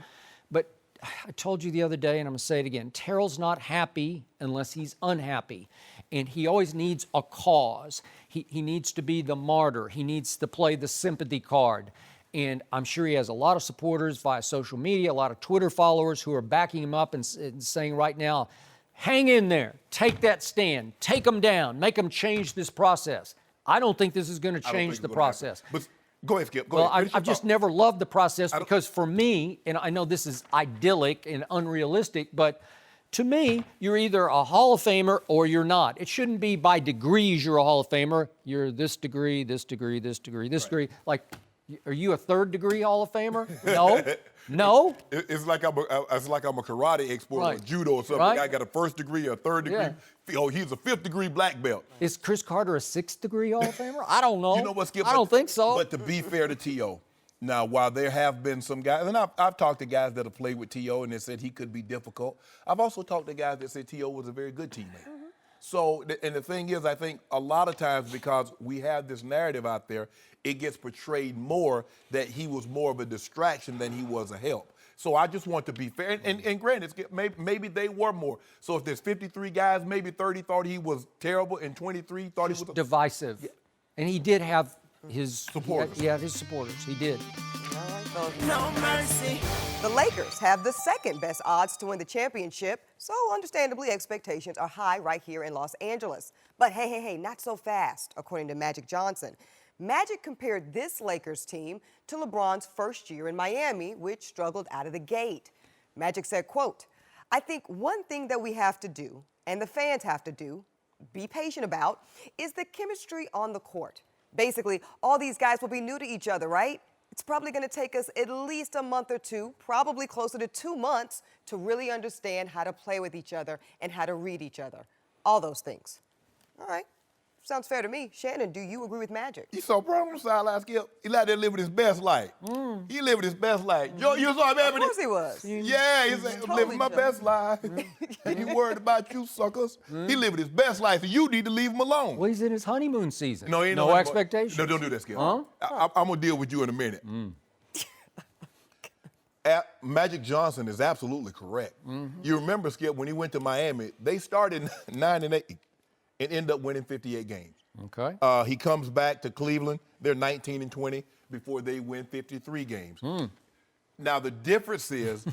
But I told you the other day, and I'm going to say it again, Terrell's not happy unless he's unhappy. And he always needs a cause. He needs to be the martyr. He needs to play the sympathy card. And I'm sure he has a lot of supporters via social media, a lot of Twitter followers who are backing him up and saying right now, hang in there, take that stand, take them down, make them change this process. I don't think this is going to change the process. But go ahead, Skip. Go Well, ahead. I've just never loved the process because for me, and I know this is idyllic and unrealistic, but to me, you're either a Hall of Famer or you're not. It shouldn't be by degrees you're a Hall of Famer. You're this degree, this degree, this degree, this degree. Like, are you a third-degree Hall of Famer? No. No? It's like I'm a karate expert or judo or something. Right. I got a first degree or a third degree. Yeah. Oh, he's a fifth-degree black belt. Is Chris Carter a sixth-degree Hall of Famer? I don't know. You know what, Skip? I don't think so. But to be fair to T.O., now, while there have been some guys, and I've talked to guys that have played with T.O. and they said he could be difficult. I've also talked to guys that said T.O. was a very good teammate. So, and the thing is, I think a lot of times because we have this narrative out there, it gets portrayed more that he was more of a distraction than he was a help. So I just want to be fair. And granted, maybe they were more. So if there's 53 guys, maybe 30 thought he was terrible and 23 thought he was divisive. Yeah. And he did have his supporters. Yeah, his supporters. He did. All right, folks. No mercy. The Lakers have the second best odds to win the championship, so understandably expectations are high right here in Los Angeles. But hey, not so fast, according to Magic Johnson. Magic compared this Lakers team to LeBron's first year in Miami, which struggled out of the gate. Magic said, quote, I think one thing that we have to do, and the fans have to do, be patient about, is the chemistry on the court. Basically, all these guys will be new to each other, right? It's probably going to take us at least a month or two, probably closer to 2 months, to really understand how to play with each other and how to read each other. All those things. All right. Sounds fair to me. Shannon, do you agree with Magic? You saw Brown on the sideline, Skip. He out there living his best life. He living his best life. You saw him having Of course he was. Yeah, he's Totally living my best life. Ain't he worried about you suckers? He living his best life, and you need to leave him alone. Well, he's in his honeymoon season. No, ain't no honeymoon. expectations. No, don't do that, Skip. Huh? I'm going to deal with you in a minute. Magic Johnson is absolutely correct. You remember, Skip, when he went to Miami, they started 9-8 and ended up winning 58 games. Okay. He comes back to Cleveland. They're 19-20 before they win 53 games. Now, the difference is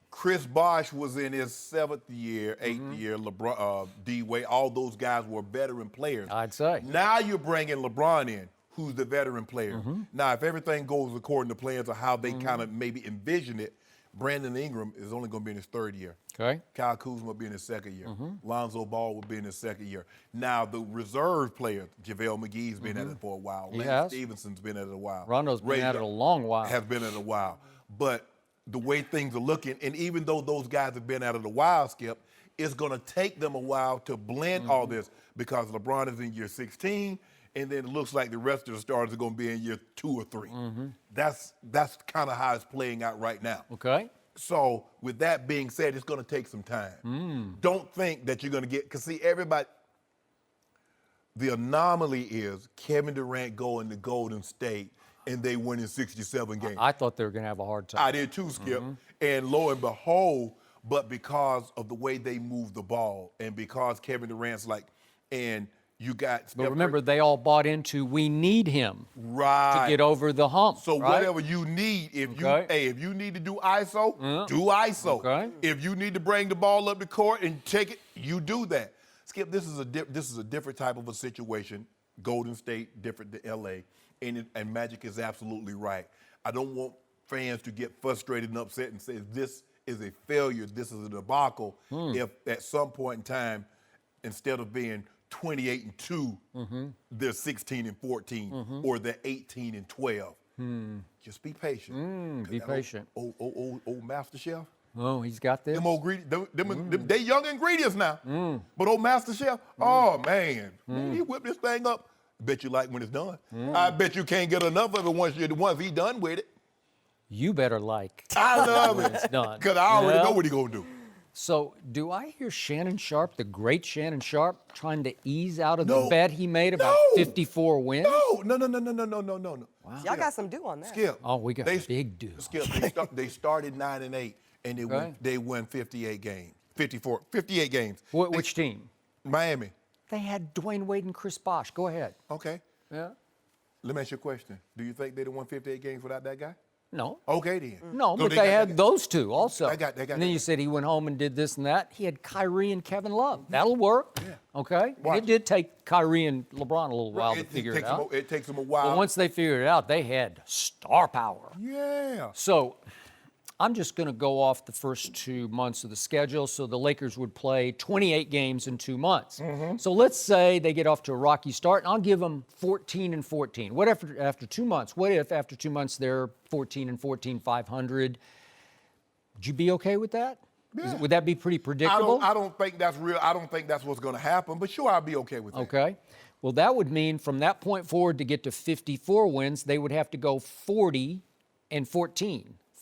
Chris Bosh was in his 7th year, 8th year. LeBron, D-Wade, all those guys were veteran players. I'd say. Now you're bringing LeBron in, who's the veteran player. Now, if everything goes according to plans or how they kind of maybe envision it, Brandon Ingram is only going to be in his 3rd year. Okay. Kyle Kuzma will be in his 2nd year. Lonzo Ball will be in his 2nd year. Now, the reserve players, JaVale McGee's been at it for a while. Lance Stevenson's been at it a while. Rondo's been at it a long while. Has been at it a while. But the way things are looking, and even though those guys have been at it a while, Skip, it's going to take them a while to blend all this because LeBron is in year 16, and then it looks like the rest of the starters are going to be in year 2 or 3. That's kind of how it's playing out right now. Okay. So with that being said, it's going to take some time. Don't think that you're going to get, because see, everybody, the anomaly is Kevin Durant going to Golden State and they win in 67 games. I thought they were going to have a hard time. I did too, Skip. And lo and behold, but because of the way they move the ball and because Kevin Durant's like, and you got But remember, they all bought into we need him to get over the hump. So right? whatever you need, if you need to do ISO, do ISO. Okay. If you need to bring the ball up the court and take it, you do that. Skip, this is a different type of a situation. Golden State, different than LA, and Magic is absolutely right. I don't want fans to get frustrated and upset and say this is a failure, this is a debacle. If at some point in time, instead of being 28-2, they're 16-14, or they're 18-12. Just be patient. Be patient. Old Master Chef, Oh, he's got this. Them old they young ingredients now. But old Master Chef, oh man, he whipped this thing up. Bet you like when it's done. I bet you can't get enough of it once he done with it. You better like. I love when it. it's done. Because I already know what he gonna do. So, do I hear Shannon Sharpe, the great Shannon Sharpe, trying to ease out of the bet he made about 54 wins? No. Wow. Y'all got some due on that. Skip. Oh, we got big due. Skip, they started 9-8, and they won 58 games. 58 games. Which team? Miami. They had Dwayne Wade and Chris Bosh. Go ahead. Okay. Yeah. Let me ask you a question. Do you think they'd have won 58 games without that guy? No. Okay, then. No, So but they had those two also. They got and then that. you said he went home and did this and that. He had Kyrie and Kevin Love. That'll work. Yeah. Okay. And it did take Kyrie and LeBron a little while to figure it out. It takes them a while. But once they figured it out, they had star power. Yeah. So I'm just going to go off the first 2 months of the schedule. So the Lakers would play 28 games in 2 months. So let's say they get off to a rocky start, and I'll give them 14-14. What if after 2 months? What if after 2 months they're 14-14, 500? Would you be okay with that? Yeah. Would that be pretty predictable? I don't think that's real. I don't think that's what's going to happen. But sure, I'll be okay with that. Okay. Well, that would mean from that point forward to get to 54 wins, they would have to go 40-14.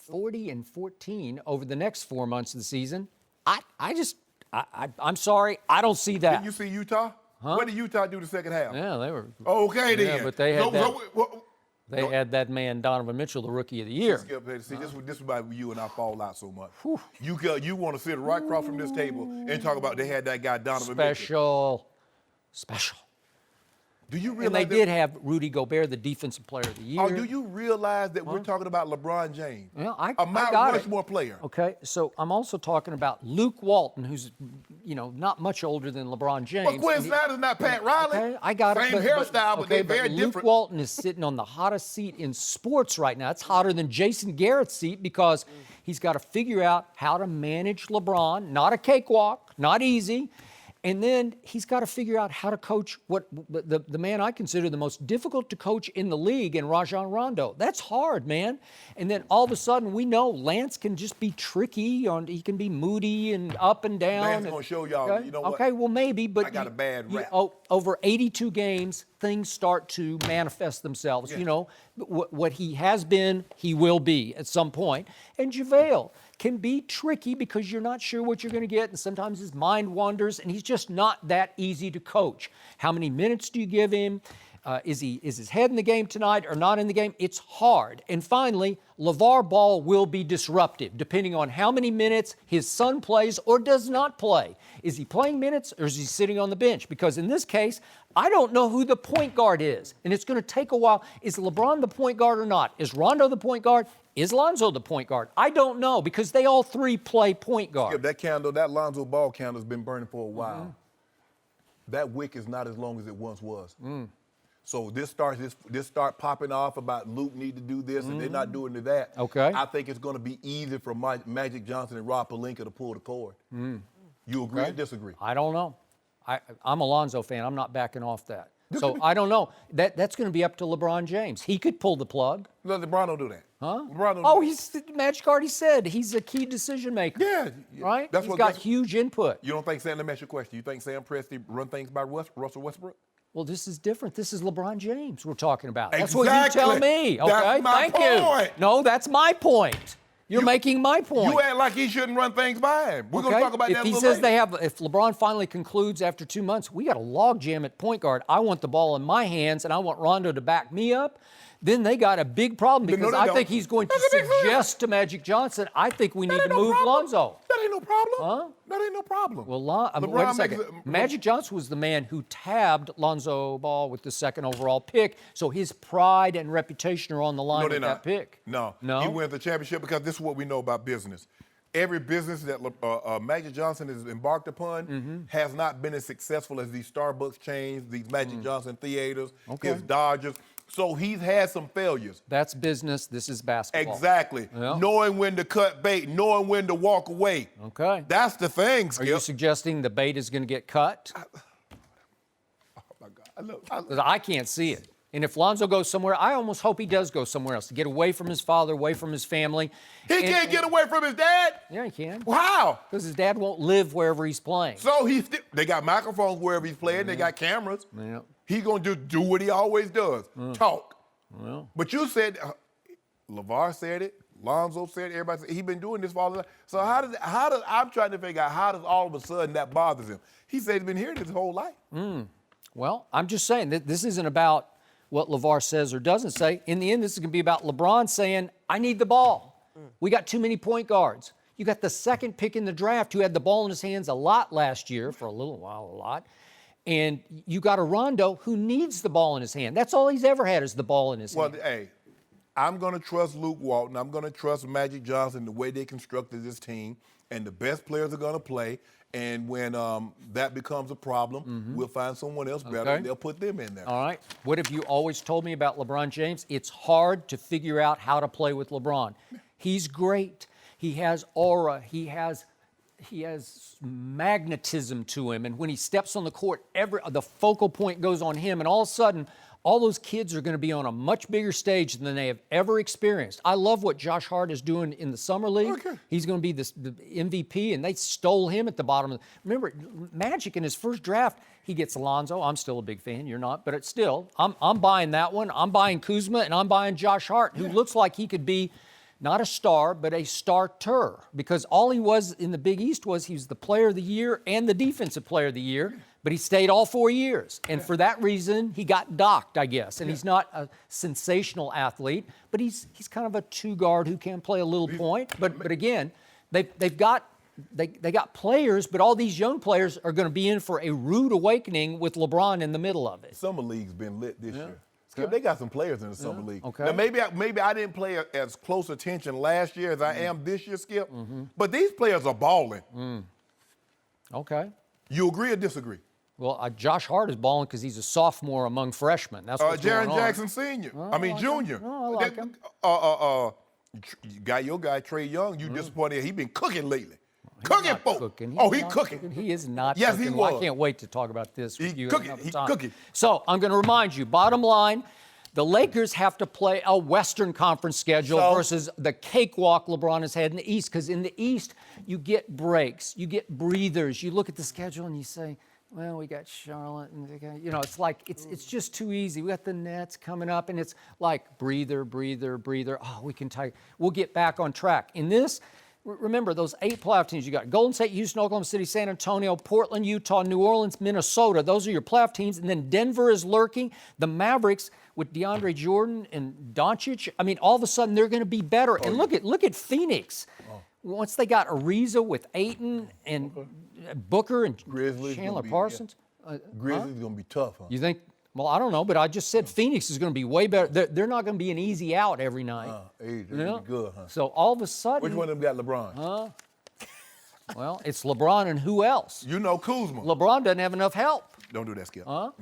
40-14 over the next 4 months of the season. I'm sorry, I don't see that. Did you see Utah? What did Utah do the second half? Yeah, they were. Okay, then. Yeah, but they had had that man Donovan Mitchell, the Rookie of the Year. Skip, see, this is why you and I fall out so much. You want to sit right across from this table and talk about they had that guy Donovan Mitchell. Special. Do you realize And they did have Rudy Gobert, the Defensive Player of the Year. Oh, do you realize that we're talking about LeBron James? Yeah, a Mount Rushmore player. Okay, so I'm also talking about Luke Walton, who's, not much older than LeBron James. But Quinn Snyder's not Pat Riley. Okay, I got it. Same hairstyle, but they're very Luke different. Walton is sitting on the hottest seat in sports right now. It's hotter than Jason Garrett's seat because he's got to figure out how to manage LeBron. Not a cakewalk, not easy. And then he's got to figure out how to coach the man I consider the most difficult to coach in the league in Rajon Rondo. That's hard, man. And then all of a sudden we know Lance can just be tricky. He can be moody and up and down. Lance going to show y'all, okay? You know what? Okay, well, maybe. But I got a bad rap. Over 82 games, things start to manifest themselves. Yeah. What he has been, he will be at some point. And JaVale can be tricky because you're not sure what you're going to get, and sometimes his mind wanders, and he's just not that easy to coach. How many minutes do you give him? Is his head in the game tonight or not in the game? It's hard. And finally, LeVar Ball will be disruptive, depending on how many minutes his son plays or does not play. Is he playing minutes or is he sitting on the bench? Because in this case, I don't know who the point guard is, and it's going to take a while. Is LeBron the point guard or not? Is Rondo the point guard? Is Lonzo the point guard? I don't know because they all three play point guard. Yeah, that Lonzo Ball candle has been burning for a while. That wick is not as long as it once was. So this start popping off about Luke need to do this and they're not doing that. Okay. I think it's going to be easy for Magic Johnson and Rob Pelinka to pull the cord. You agree or disagree? I don't know. I'm a Lonzo fan. I'm not backing off that. So I don't know. That's going to be up to LeBron James. He could pull the plug. No, LeBron don't do that. Huh? LeBron don't do he's the Magic already said he's a key decision maker. Yeah. Right? He's got huge input. You don't think let me ask you a question. You think Sam Presti run things by Russell Westbrook? Well, this is different. This is LeBron James we're talking about. That's Exactly. what you tell me. Okay, That's my thank point. you. No, that's my point. You're making my point. You act like he shouldn't run things by him. We're going to talk about that If he says if LeBron finally concludes after 2 months, we got a log jam at point guard. I want the ball in my hands, and I want Rondo to back me up. Then they got a big problem because I think he's going to suggest to Magic Johnson, I think we need to move Lonzo. That ain't no problem. Huh? That ain't no problem. Well, wait a second. Magic Johnson was the man who tabbed Lonzo Ball with the second overall pick, so his pride and reputation are on the line with that pick. No. No? He wins the championship because this is what we know about business. Every business that Magic Johnson has embarked upon has not been as successful as these Starbucks chains, these Magic Johnson theaters, his Dodgers. So he's had some failures. That's business. This is basketball. Exactly. Yeah. Knowing when to cut bait, knowing when to walk away. Okay. That's the thing, Skip. Are you suggesting the bait is going to get cut? Oh, my God. I can't see it. And if Lonzo goes somewhere, I almost hope he does go somewhere else to get away from his father, away from his family. He can't get away from his dad? Yeah, he can. How? Because his dad won't live wherever he's playing. So they got microphones wherever he's playing. They got cameras. Yeah. He's going to just do what he always does, talk. Well. But you said, LeVar said it, Lonzo said it, everybody said, he's been doing this for all the time. So I'm trying to figure out how does all of a sudden that bothers him? He said he's been hearing it his whole life. Well, I'm just saying that this isn't about what LeVar says or doesn't say. In the end, this is going to be about LeBron saying, I need the ball. We got too many point guards. You got the second pick in the draft who had the ball in his hands a lot last year, for a little while, a lot. And you got a Rondo who needs the ball in his hand. That's all he's ever had is the ball in his hand. Well, hey, I'm going to trust Luke Walton. I'm going to trust Magic Johnson, the way they constructed this team, and the best players are going to play. And when that becomes a problem, we'll find someone else better, and they'll put them in there. All right. What have you always told me about LeBron James? It's hard to figure out how to play with LeBron. He's great. He has aura. He has magnetism to him. And when he steps on the court, the focal point goes on him. And all of a sudden, all those kids are going to be on a much bigger stage than they have ever experienced. I love what Josh Hart is doing in the Summer League. Okay. He's going to be the MVP, and they stole him at the bottom. Remember, Magic in his first draft, he gets Alonzo. I'm still a big fan. You're not. But it's still, I'm buying that one. I'm buying Kuzma, and I'm buying Josh Hart, who looks like he could be not a star, but a starter. Because all he was in the Big East was he was the player of the year and the defensive player of the year. But he stayed all 4 years. And for that reason, he got docked, I guess. And he's not a sensational athlete, but he's kind of a two-guard who can play a little point. But again, they got players, but all these young players are going to be in for a rude awakening with LeBron in the middle of it. Summer League's been lit this year. Skip, they got some players in the Summer League. Okay. Now, maybe I didn't play as close attention last year as I am this year, Skip. But these players are balling. Okay. You agree or disagree? Well, Josh Hart is balling because he's a sophomore among freshmen. That's what's going Jaren on. Jackson Sr. Junior. Oh, I like him. You got your guy, Trey Young. You disappointed. He been cooking lately. He's Cooking, not folks. cooking. He's cooking. He is not Yes, cooking. he Well, was. I can't wait to talk about this with He you cooking. another He time. cooking. So I'm going to remind you, bottom line, the Lakers have to play a Western Conference schedule versus the cakewalk LeBron has had in the East. Because in the East, you get breaks, you get breathers. You look at the schedule and you say, well, we got Charlotte, and they got, it's like it's just too easy. We got the Nets coming up, and it's like breather. Oh, we'll get back on track. In this, remember those 8 playoff teams you got: Golden State, Houston, Oklahoma City, San Antonio, Portland, Utah, New Orleans, Minnesota. Those are your playoff teams, and then Denver is lurking. The Mavericks with DeAndre Jordan and Doncic. I mean, all of a sudden they're going to be better. And look at Phoenix. Once they got Ariza with Ayton and Booker and Grizzlies Chandler gonna be- Parsons. Grizzlies going to be tough, huh? You think? Well, I don't know, but I just said Phoenix is going to be way better. They're not going to be an easy out every night. They're gonna be good, huh? So all of a sudden, Which one of them got LeBron? well, it's LeBron and who else? You know Kuzma. LeBron doesn't have enough help. Don't do that, Skip. Well,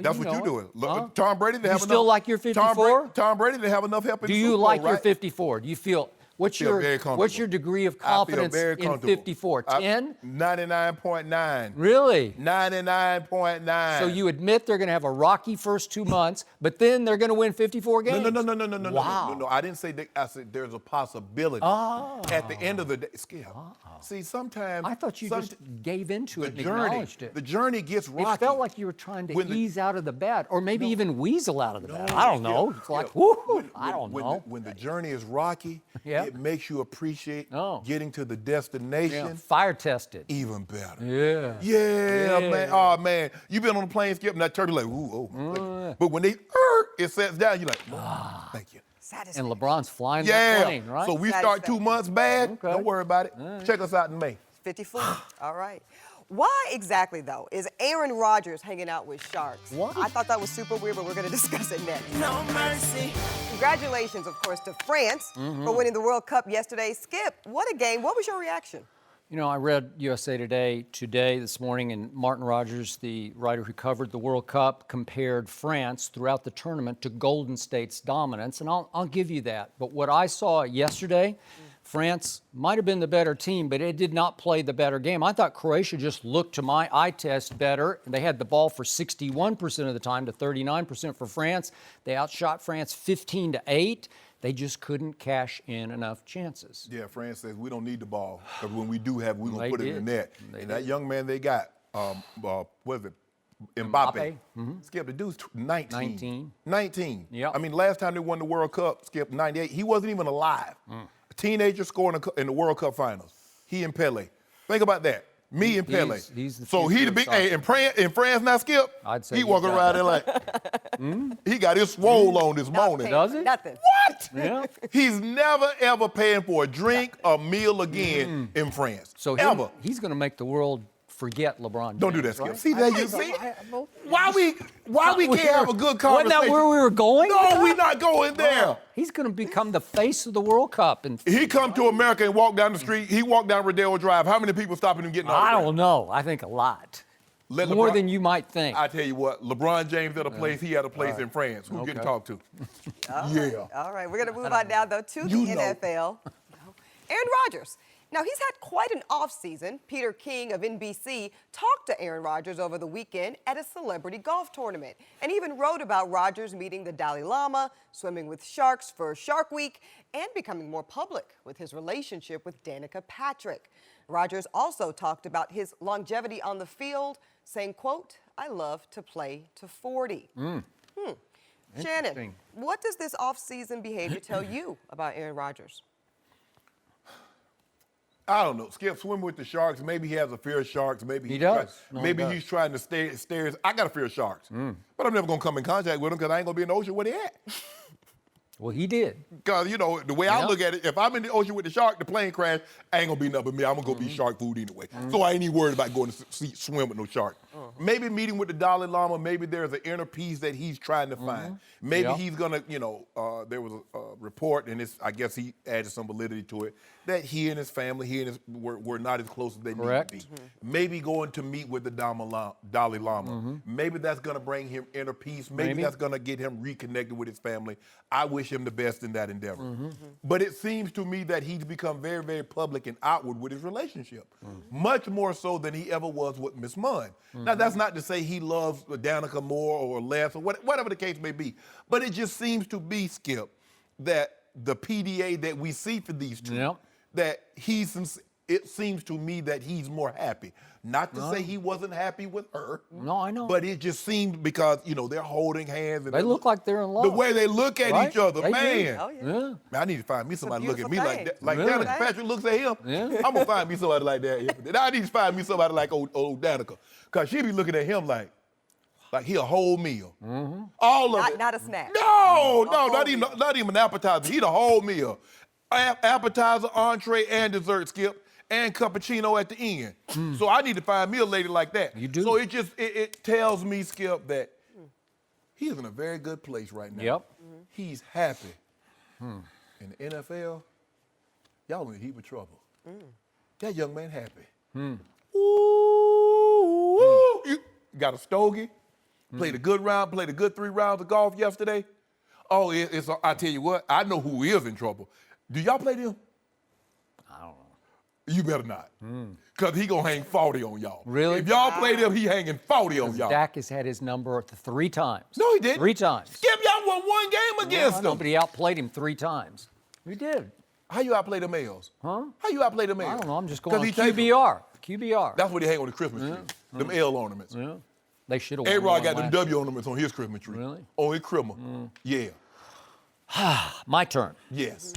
That's what you know you're it. doing. Look, Tom Brady didn't have enough. still like your 54? Tom Brady didn't have enough help in Do the you Super Bowl, like your right? 54? Do you feel what's feel very comfortable. what's your degree of I feel confidence very in comfortable. 54? 10? 99.9. Really? 99.9. So you admit they're going to have a rocky first 2 months, but then they're going to win 54 games? No. Wow. No. I didn't say that. I said there's a possibility. At the end of the day, Skip. See, sometimes I thought you just gave into it and the journey, acknowledged it. the journey gets rocky. It felt like you were trying to When the- ease out of the bed, or maybe even weasel out of the bed. No, I don't know. Skip, It's like, Skip. whoo, I don't know. When the journey is rocky, Yeah. it makes you appreciate Oh. getting to the Yeah, destination fire tested. even better. Yeah. Yeah, Yeah. man. Oh, man. You been on the plane, Skip, and that turkey like, ooh, oh. But when they, it sets down, you're like, oh, thank you. Satisfaction. And LeBron's flying that plane, right? So we start 2 months bad. Okay. Don't worry about it. Check us out in May. 54. All right. Why exactly, though, is Aaron Rodgers hanging out with sharks? What? I thought that was super weird, but we're going to discuss it next. No mercy. Congratulations, of course, to France for winning the World Cup yesterday. Skip, what a game. What was your reaction? You know, I read USA Today this morning, and Martin Rodgers, the writer who covered the World Cup, compared France throughout the tournament to Golden State's dominance, and I'll give you that. But what I saw yesterday, France might have been the better team, but it did not play the better game. I thought Croatia just looked, to my eye test, better. They had the ball for 61% of the time to 39% for France. They outshot France 15-8. They just couldn't cash in enough chances. Yeah, France says we don't need the ball because when we do have, we're going They to put it in the did. net. They And that did. young man they got, what is it? Mbappe. Mm-hmm. Skip, the dude's 19. 19. Yep. I mean, last time they won the World Cup, Skip, 98, he wasn't even alive. A teenager scoring in the World Cup finals. He and Pele. Think about that. Me and Pele. He's the so future he the of big, soccer. hey, in France now, Skip, I'd say he he's walking got around there like, he got his swole on this morning. Does he? Nothing. What? Yeah. He's never, ever paying for a drink or meal again in France. So ever. he's going to make the world forget LeBron James. Don't do that, Skip. right? See that? You see? Why we can't have a good conversation? Wasn't that where we were going? No, we're not going there. He's going to become the face of the World Cup. And He come to America and walk down the street. He walked down Rodeo Drive. How many people stopping him getting I autographs? don't know. I think a lot. Let More LeBron- than you might think. I tell you what, LeBron James had a place. He had a place in France. Who getting talked to? Yeah. All right, we're going to move on now, though, to the You know. NFL. Aaron Rodgers. Now, he's had quite an offseason. Peter King of NBC talked to Aaron Rodgers over the weekend at a celebrity golf tournament and even wrote about Rodgers meeting the Dalai Lama, swimming with sharks for Shark Week, and becoming more public with his relationship with Danica Patrick. Rodgers also talked about his longevity on the field, saying, quote, "I love to play to 40. Shannon, Interesting. what does this offseason behavior tell you about Aaron Rodgers? I don't know. Skip swimming with the sharks. Maybe he has a fear of sharks. Maybe He he's does. Trying, No, maybe he does. he's trying to stare. I got a fear of sharks, but I'm never gonna come in contact with them because I ain't gonna be in the ocean where they at. Well, he did. Because you know the way I Yeah. look at it, if I'm in the ocean with the shark, the plane crash, ain't gonna be nothing but me. I'm gonna go be shark food anyway. So I ain't even worried about going to swim with no shark. Maybe meeting with the Dalai Lama. Maybe there's an inner peace that he's trying to find. Maybe Yeah. he's gonna, there was a report, and I guess he added some validity to it, that he and his family, were not as close as they Correct. need to be. Maybe going to meet with the Dalai Lama. Maybe that's gonna bring him inner peace. Maybe that's gonna get him reconnected with his family. I wish him the best in that endeavor. But it seems to me that he's become very, very public and outward with his relationship, much more so than he ever was with Miss Munn. Now, that's not to say he loves Danica more or less or whatever the case may be, but it just seems to be, Skip, that the PDA that we see for these two, Yep. that it seems to me that he's more happy. Not to say he wasn't happy with her. No, I know. But it just seemed because, they're holding hands. And They look like they're in love. the way they look at Right? each other, They do. man. Oh, yeah. Yeah. Man, I need to find me somebody look at me beautiful like thing. that. Like Really? Danica Patrick looks at him. Yeah. I'm going to find me somebody like that. I need to find me somebody like old Danica. Because she be looking at him like he a whole meal. All of it. Not a snack. No, whole not even an appetizer. He the whole meal. Appetizer, entree, and dessert, Skip, and cappuccino at the end. So I need to find me a lady like that. You do. So it tells me, Skip, that he is in a very good place right now. Yep. He's happy. In the NFL, y'all in a heap of trouble. That young man happy. Ooh, you got a stogie. Played a good round, played a good 3 rounds of golf yesterday. Oh, I tell you what, I know who is in trouble. Do y'all play them? I don't know. You better not. Because he going to hang 40 on y'all. Really? If y'all play them, he hanging 40 on y'all. Dak has had his number 3 times. No, he didn't. 3 times. Skip, y'all won 1 game against I know, them. but he outplayed him 3 times. He did. How you outplay the males? Huh? How you outplay the males? I don't know. I'm just going on he take them. QBR. QBR. That's what he hang on the Christmas tree. Them L ornaments. Yeah. They should have A-Rod won. got them last- W ornaments on his Christmas tree. Really? On his Christmas. Yeah. My turn. Yes.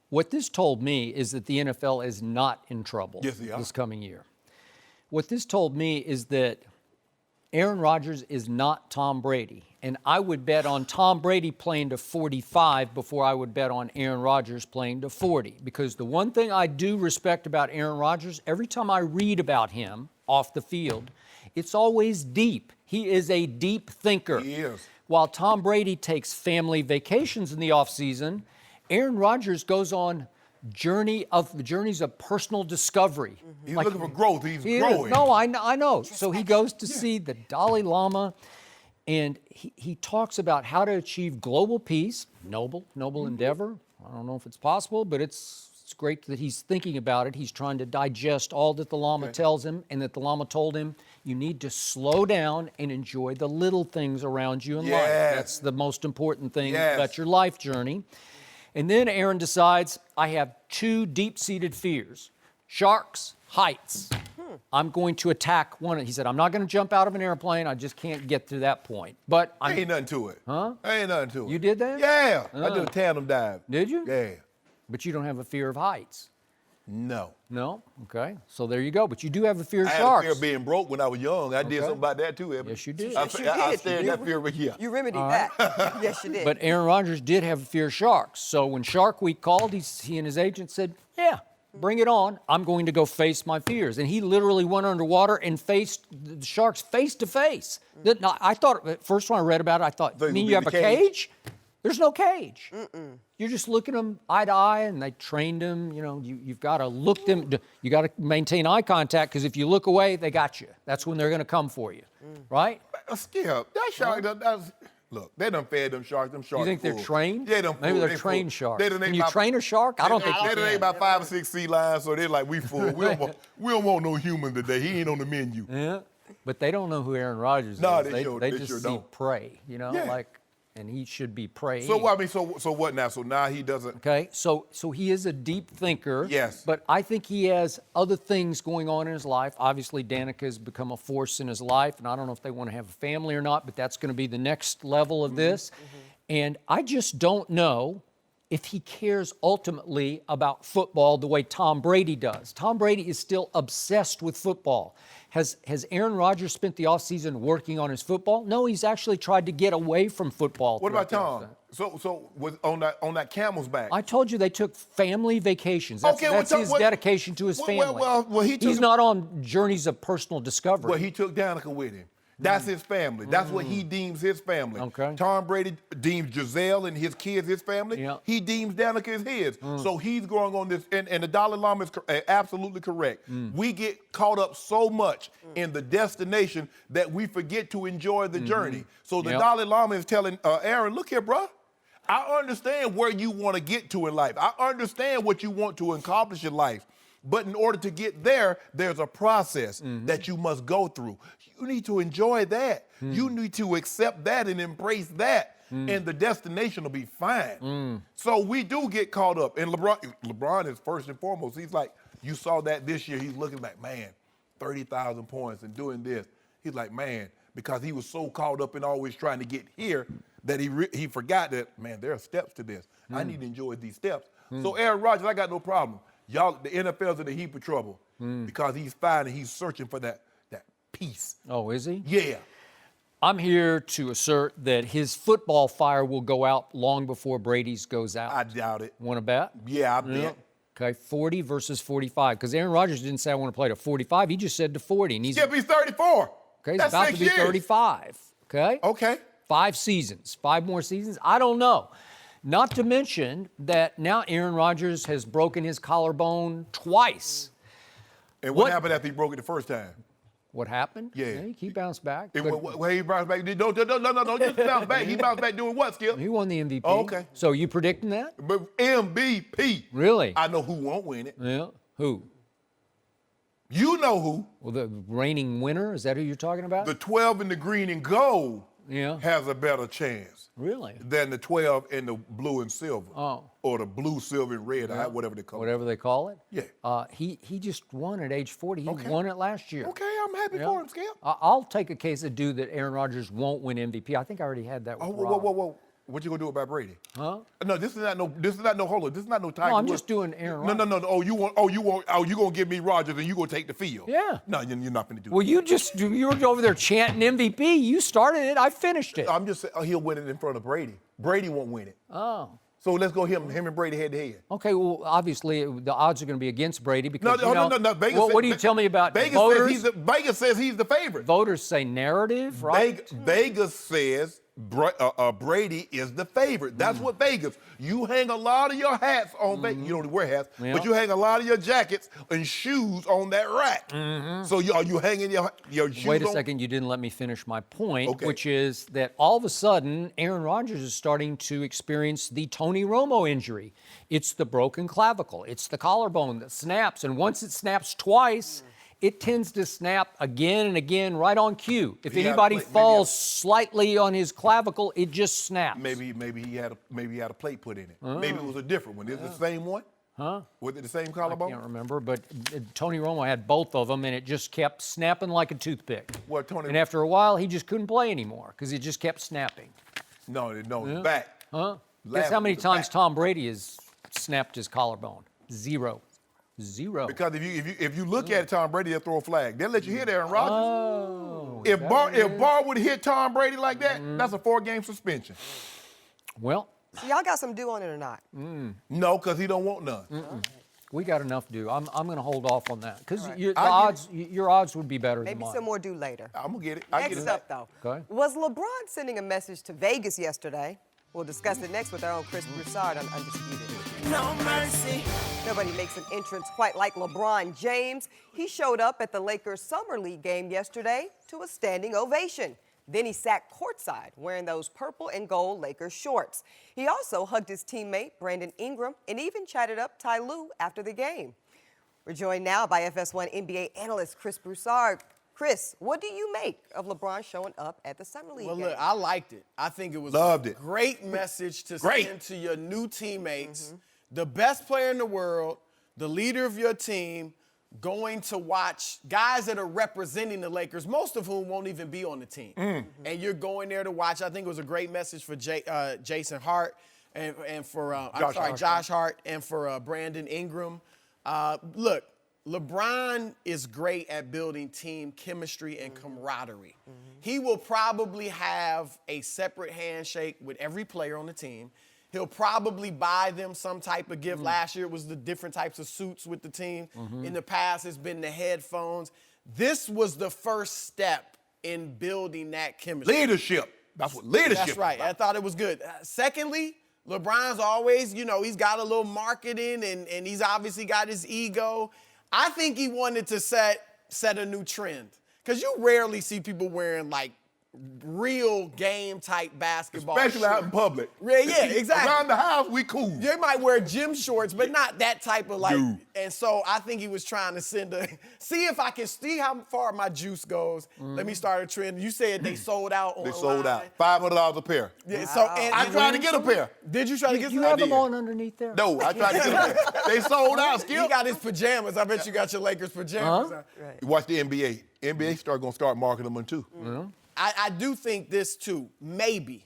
What this told me is that the NFL is not in trouble Yes, they are. this coming year. What this told me is that Aaron Rodgers is not Tom Brady. And I would bet on Tom Brady playing to 45 before I would bet on Aaron Rodgers playing to 40. Because the one thing I do respect about Aaron Rodgers, every time I read about him off the field, it's always deep. He is a deep thinker. He is. While Tom Brady takes family vacations in the offseason, Aaron Rodgers goes on journeys of personal discovery. He's looking for growth. He's He is. growing. No, I know. So he goes to see the Dalai Lama, and he talks about how to achieve global peace, noble endeavor. I don't know if it's possible, but it's great that he's thinking about it. He's trying to digest all that the llama tells him, and that the llama told him, you need to slow down and enjoy the little things around you in life. That's the most important thing about your life journey. And then Aaron decides, I have 2 deep-seated fears: sharks, heights. I'm going to attack one. He said, I'm not going to jump out of an airplane. I just can't get to that point. But ain't nothing to it. Huh? Ain't nothing to it. You did that? Yeah. I did a tandem dive. Did you? Yeah. But you don't have a fear of heights. No. No? Okay. So there you go. But you do have a fear of I sharks. had a fear of being broke when I was young. I did something about that too, Evan. Yes, you did. I stared that fear, but You remedied that. Yes, you did. But Aaron Rodgers did have a fear of sharks. So when Shark Week called, he and his agent said, yeah, bring it on. I'm going to go face my fears. And he literally went underwater and faced the sharks face to face. I thought, at first when I read about it, I thought, you mean you have a cage? There's no cage. You're just looking them eye to eye, and they trained them. You know, you've got to look them. You got to maintain eye contact, because if you look away, they got you. That's when they're going to come for you, right? Skip, that shark, look, they done fed them sharks. Them sharks. You think they're trained? Yeah, them Maybe full. they're trained sharks. They done Can ate you about- train a shark? I don't think you They done ate can. about 5 or 6 sea lions, so they're like, we full. We don't want no human today. He ain't on the menu. Yeah, but they don't know who Aaron Rodgers No, is. they just sure see don't. prey, you know, Yeah. and he should be prey. So what? I mean, so what now? So now he doesn't. Okay, so he is a deep thinker. Yes. But I think he has other things going on in his life. Obviously, Danica has become a force in his life, and I don't know if they want to have a family or not, but that's going to be the next level of this. And I just don't know if he cares ultimately about football the way Tom Brady does. Tom Brady is still obsessed with football. Has Aaron Rodgers spent the offseason working on his football? No, he's actually tried to get away from football. What about throughout Tom? the- So was on that camel's back. I told you they took family vacations. That's his dedication to his family. He's not on journeys of personal discovery. Well, he took Danica with him. That's his family. That's what he deems his family. Okay. Tom Brady deems Giselle and his kids his family. Yeah. He deems Danica as his. So he's going on this, and the Dalai Lama is absolutely correct. We get caught up so much in the destination that we forget to enjoy the journey. So the Dalai Lama is telling Aaron, look here, bruh. I understand where you want to get to in life. I understand what you want to accomplish in life. But in order to get there, there's a process that you must go through. You need to enjoy that. You need to accept that and embrace that. And the destination will be fine. So we do get caught up. And LeBron is first and foremost. He's like, you saw that this year. He's looking like, man, 30,000 points and doing this. He's like, man, because he was so caught up in always trying to get here that he forgot that, man, there are steps to this. I need to enjoy these steps. So Aaron Rodgers, I got no problem. Y'all, the NFL's in a heap of trouble because he's finding, he's searching for that peace. Oh, is he? Yeah. I'm here to assert that his football fire will go out long before Brady's goes out. I doubt it. Want to bet? Yeah, I bet. Okay, 40 versus 45. Because Aaron Rodgers didn't say I want to play to 45. He just said to 40. And he's 34. Okay, he's That's about 6 to be years. 35. Okay? Okay. 5 seasons. 5 more seasons? I don't know. Not to mention that now Aaron Rodgers has broken his collarbone twice. And what happened after he broke it the first time? What happened? Yeah. He bounced back. He bounced back. No, just bounce back. He bounced back doing what, Skip? He won the MVP. Oh, okay. So you predicting that? But MVP. Really? I know who won't win it. Yeah. Who? You know who. Well, the reigning winner? Is that who you're talking about? The 12 in the green and gold Yeah. has a better chance Really? than the 12 in the blue and silver. Oh. Or the blue, silver, and red, or whatever they call it. Whatever they call it? Yeah. He just won at age 40. He Okay. won it last year. Okay, I'm happy Yeah. for him, Skip. I'll take a case of do that Aaron Rodgers won't win MVP. I think I already had that with Rob. Whoa. What you gonna do about Brady? Huh? No, this is not no hold on. This is not no Tiger No, I'm Woods. just doing Aaron No. Rodgers. Oh, you gonna give me Rodgers and you gonna take the field? Yeah. No, you're not gonna do Well, that. you were over there chanting MVP. You started it. I finished it. I'm just saying he'll win it in front of Brady. Brady won't win it. Oh. So let's go him and Brady head to head. Okay, well, obviously the odds are going to be against Brady because No. Vegas what do you tell me about voters? Vegas says he's the favorite. Voters say narrative, right? Vegas says Brady is the favorite. That's what Vegas. You hang a lot of your hats on Vegas. You don't wear hats, but you hang a lot of your jackets and shoes on that rack. So are you hanging your shoes Wait a on? second, you didn't let me finish my point, which is that all of a sudden, Aaron Rodgers is starting to experience the Tony Romo injury. It's the broken clavicle. It's the collarbone that snaps, and once it snaps twice, it tends to snap again and again right on cue. If anybody falls slightly on his clavicle, it just snaps. Maybe he had a plate put in it. Maybe it was a different one. Is it the same one? Huh? Was it the same collarbone? I can't remember, but Tony Romo had both of them, and it just kept snapping like a toothpick. Well, Tony. And after a while, he just couldn't play anymore because it just kept snapping. No, the back. Huh? Guess how many times Tom Brady has snapped his collarbone? Zero. Because if you look at it, Tom Brady, they'll throw a flag. They'll let you hit Aaron Rodgers. Oh. If Barr would hit Tom Brady like that, that's a 4-game suspension. Well. So y'all got some due on it or not? No, because he don't want none. We got enough due. I'm going to hold off on that because Right. your odds would be better than Maybe mine. some more due later. I'm going to get it. Next up, though, Okay. was LeBron sending a message to Vegas yesterday? We'll discuss it next with our own Chris Broussard on Undisputed. No mercy. Nobody makes an entrance quite like LeBron James. He showed up at the Lakers Summer League game yesterday to a standing ovation. Then he sat courtside wearing those purple and gold Lakers shorts. He also hugged his teammate Brandon Ingram and even chatted up Ty Lue after the game. We're joined now by FS1 NBA analyst Chris Broussard. Chris, what do you make of LeBron showing up at the Summer League game? Well, look, I liked it. I think it was Loved a it. great message to send to your new teammates. The best player in the world, the leader of your team, going to watch guys that are representing the Lakers, most of whom won't even be on the team. And you're going there to watch. I think it was a great message for Jason Hart and for Josh Hart and for Brandon Ingram. Look, LeBron is great at building team chemistry and camaraderie. He will probably have a separate handshake with every player on the team. He'll probably buy them some type of gift. Last year it was the different types of suits with the team. In the past, it's been the headphones. This was the first step in building that chemistry. Leadership. That's what leadership That's right. I thought it was good. Secondly, LeBron's always, he's got a little marketing and he's obviously got his ego. I think he wanted to set a new trend. Because you rarely see people wearing, like, real game-type basketball Especially shorts. out in public. Yeah, exactly. Around the house, we cool. They might wear gym shorts, but not that type of, like. Dude. And so I think he was trying to see if I can see how far my juice goes. Let me start a trend. You said they sold out online. They sold out. $500 a pair. Yeah, so, and I tried to get a pair. Did you try to get You some? have them on underneath there? No, I tried to get a pair. They sold out, Skip. He got his pajamas. I bet you got your Lakers pajamas on. Right. You watch the NBA. NBA going to start marketing them too. I do think this too. Maybe